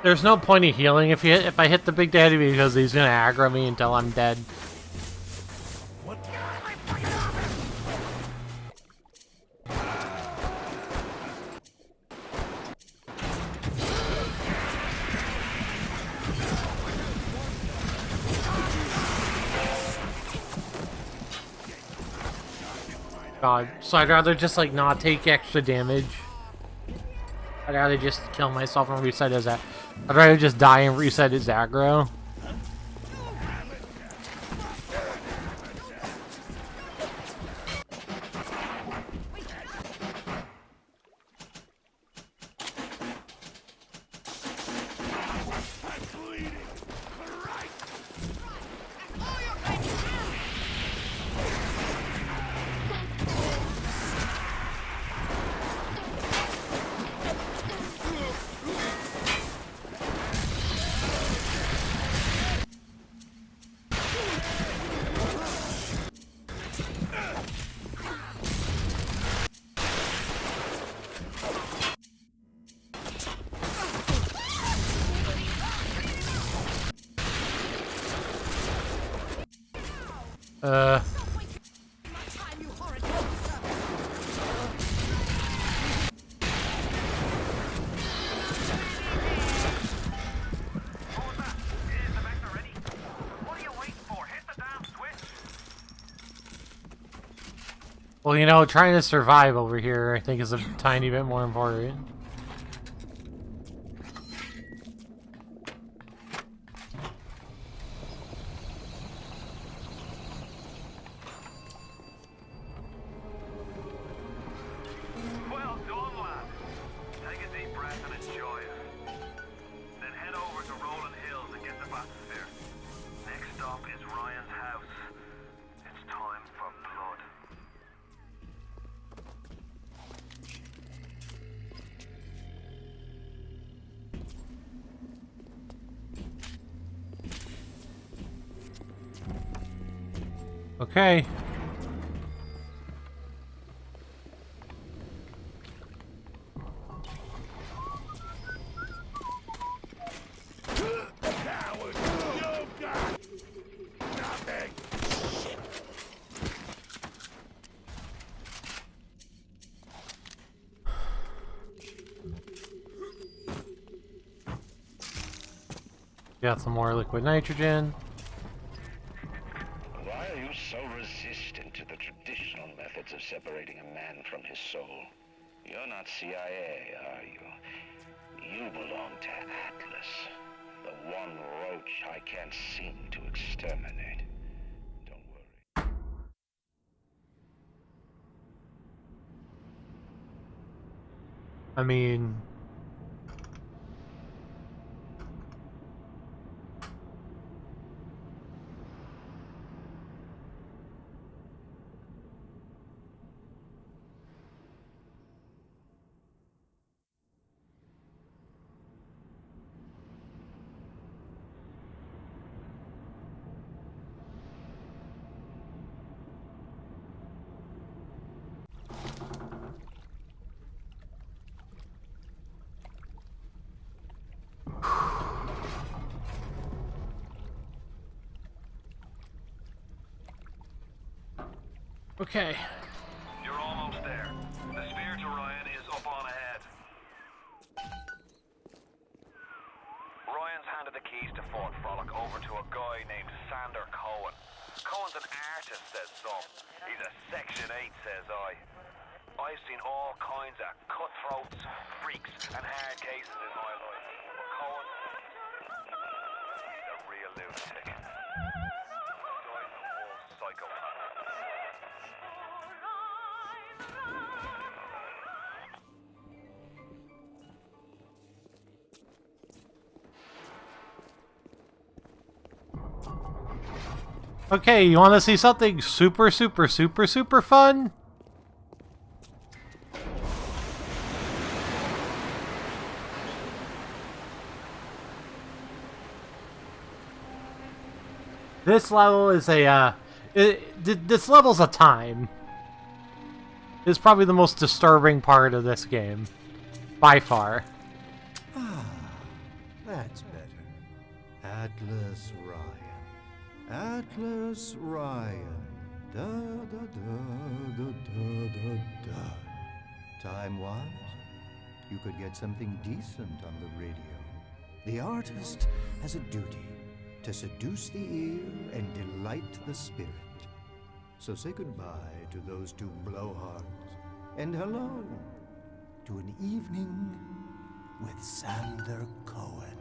There's no point in healing if I hit the Big Daddy because he's gonna aggro me until I'm dead. God, so I'd rather just like not take extra damage. I'd rather just kill myself and reset his I'd rather just die and reset his aggro. Well, you know, trying to survive over here, I think, is a tiny bit more important. Okay. Got some more liquid nitrogen. Why are you so resistant to the traditional methods of separating a man from his soul? You're not CIA, are you? You belong to Atlas, the one roach I can't seem to exterminate. Don't worry. I mean... Okay. You're almost there. The sphere to Ryan is up on ahead. Ryan's handed the keys to Fort Frolic over to a guy named Sander Cohen. Cohen's an artist, says some. He's a Section 8, says I. I've seen all kinds of cutthroats, freaks, and hard cases in my life. But Cohen, he's a real lunatic. Guy's a whole psychopath. Okay, you want to see something super, super, super, super fun? This level is a, this level's a time. It's probably the most disturbing part of this game. By far. Ah, that's better. Atlas Ryan. Atlas Ryan. Da da da da da da da. Time-wise, you could get something decent on the radio. The artist has a duty to seduce the ear and delight the spirit. So say goodbye to those two blowhards, and hello to an evening with Sander Cohen.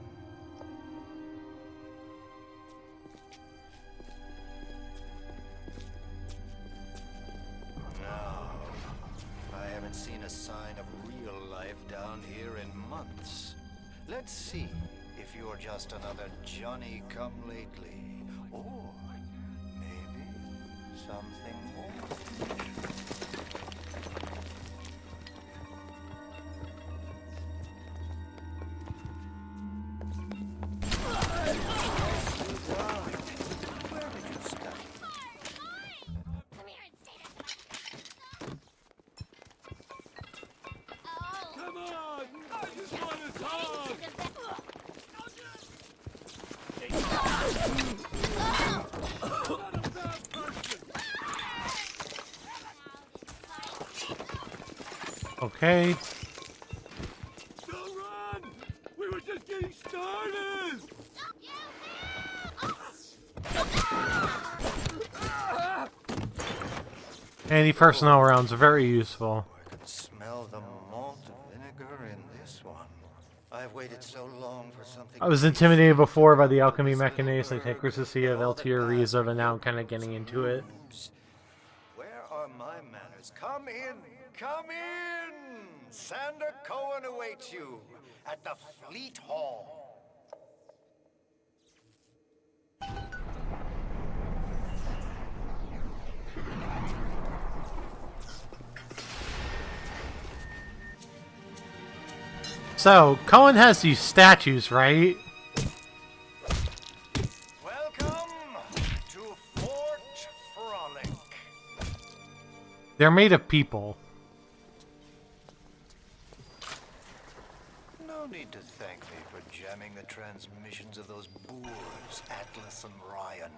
No, I haven't seen a sign of real life down here in months. Let's see if you're just another Johnny-come-lately, or maybe something more. Okay. Don't run! We were just getting started! Anti-personnel rounds are very useful. I could smell the malt vinegar in this one. I've waited so long for something. I was intimidated before by the alchemy mechanism, like Necrosis of Eltier Riza, but now I'm kind of getting into it. Where are my manners? Come in! Come in! Sander Cohen awaits you at the Fleet Hall. So, Cohen has these statues, right? Welcome to Fort Frolic. They're made of people. No need to thank me for jamming the transmissions of those boors, Atlas and Ryan.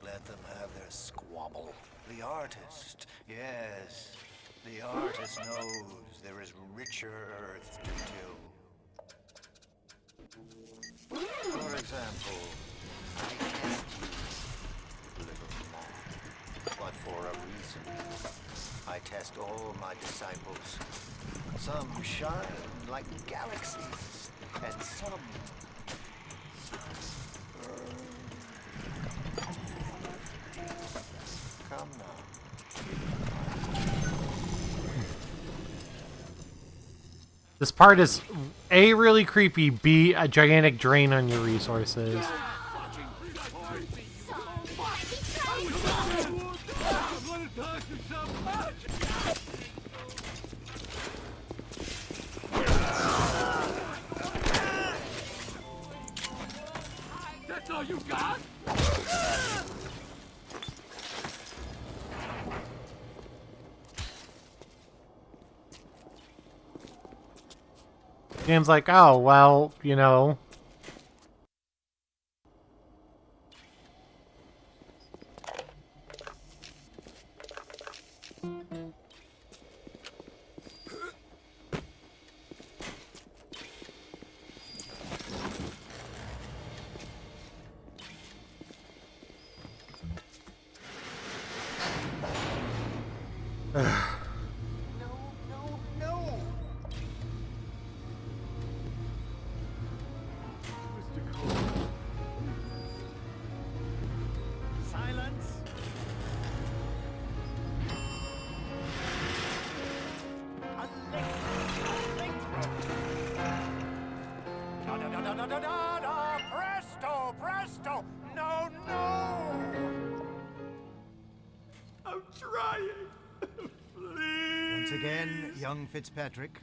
Let them have their squabble. The artist, yes, the artist knows there is richer earth to till. For example, I test you, little moth, but for a reason. I test all my disciples. Some shine like galaxies, and some burn. Come now. This part is A, really creepy, B, a gigantic drain on your resources. That's all you got? Game's like, oh, well, you know. Presto, presto! No, no! I'm trying. Please. Once again, young Fitzpatrick.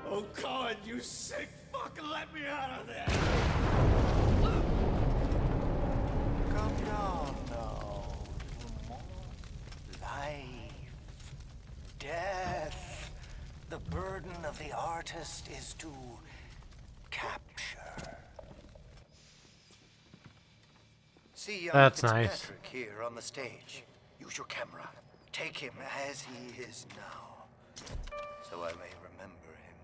Oh, God, you sick fuck, let me out of there. Come down now. Life, death. The burden of the artist is to capture. See young That's Fitzpatrick nice. here on the stage. Use your camera. Take him as he is now, so I may remember him.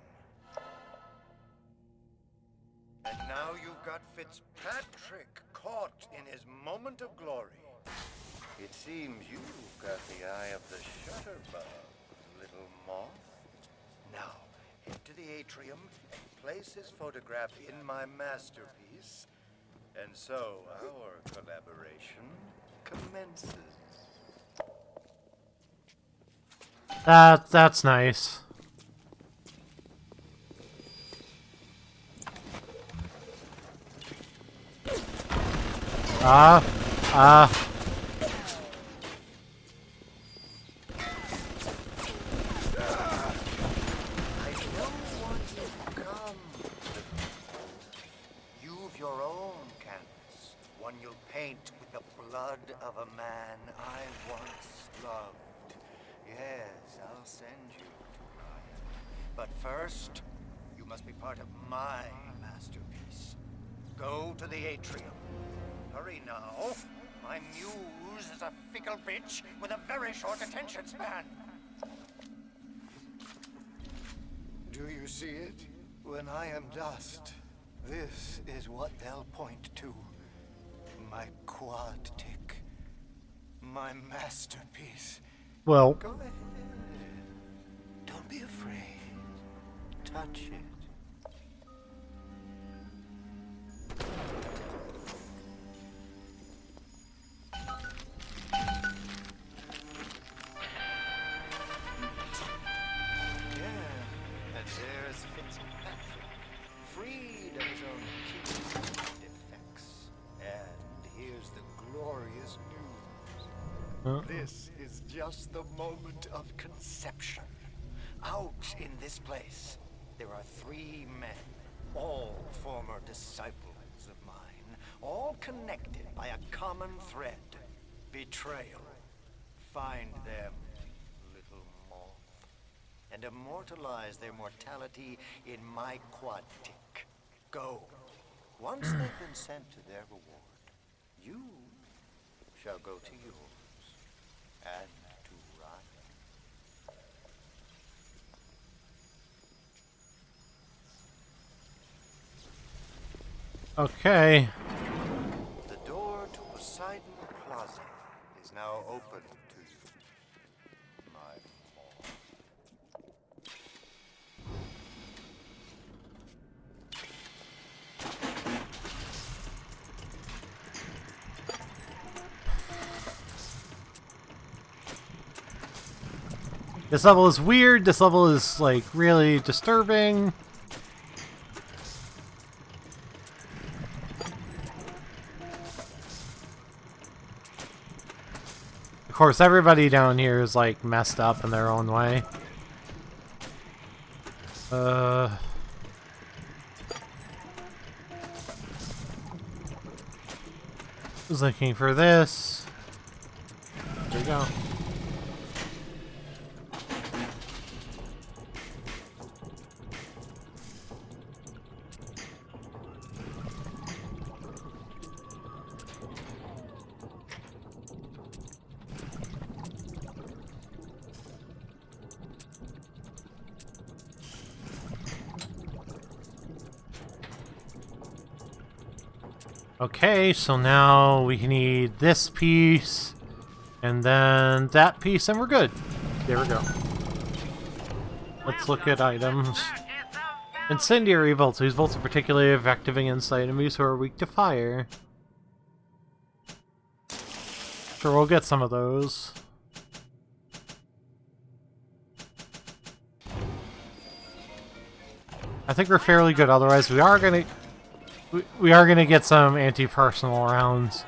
And now you've got Fitzpatrick caught in his moment of glory. It seems you've got the eye of the shutterbug, little moth. Now, head to the atrium and place his photograph in my masterpiece, and so our collaboration commences. That's nice. I know what you've come. You've your own canvas, one you'll paint with the blood of a man I once loved. Yes, I'll send you to Ryan. But first, you must be part of my masterpiece. Go to the atrium. Hurry now. My muse is a fickle bitch with a very short attention span. Do you see it? When I am dust, this is what they'll point to. My quad tick. My masterpiece. Well, Go ahead. Don't be afraid. Touch it. There's Fitzpatrick, freed of his own kinks and defects. And here's the glorious news. This is just the moment of conception. house in this place, there are 3 men, all former disciples of mine, all connected by a common thread: betrayal. Find them, little moth, and immortalize their mortality in my quad tick. Go. Once they've been sent to their reward, you shall go to yours, and to Ryan. Okay. The door to Poseidon Plaza is now open to you, my moth. This level is weird. This level is, like, really disturbing. Of course, everybody down here is, like, messed up in their own way. Was looking for this. There we go. Okay, so now we need this piece, and then that piece, and we're good. There we go. Let's look at items. Incendiary bolts. These bolts are particularly effective against enemies who are weak to fire. Sure, we'll get some of those. I think we're fairly good, otherwise we are gonna get some anti-personal rounds.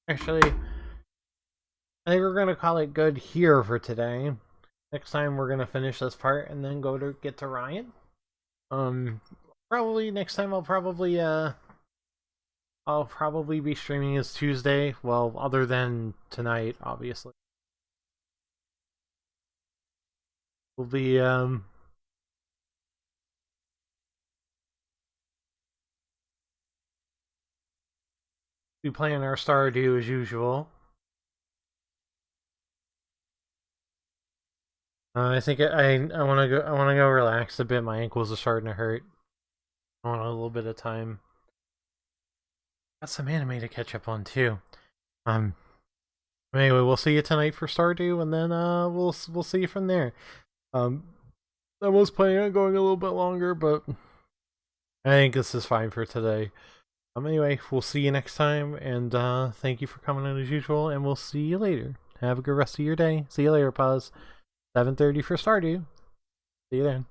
Actually, I think we're gonna call it good here for today. Next time we're gonna finish this part and then go to get to Ryan. Probably next time I'll probably be streaming as Tuesday. Well, other than tonight, obviously. We'll be playing our Stardew as usual. I think I want to go. I want to go relax a bit. My ankles are starting to hurt. I want a little bit of time. Got some anime to catch up on too. Um. Anyway, we'll see you tonight for Stardew, and then we'll see you from there. I was planning on going a little bit longer, but I think this is fine for today. Anyway, we'll see you next time, and thank you for coming in as usual, and we'll see you later. Have a good rest of your day. See you later, Paz. 7:30 for Stardew. See you then.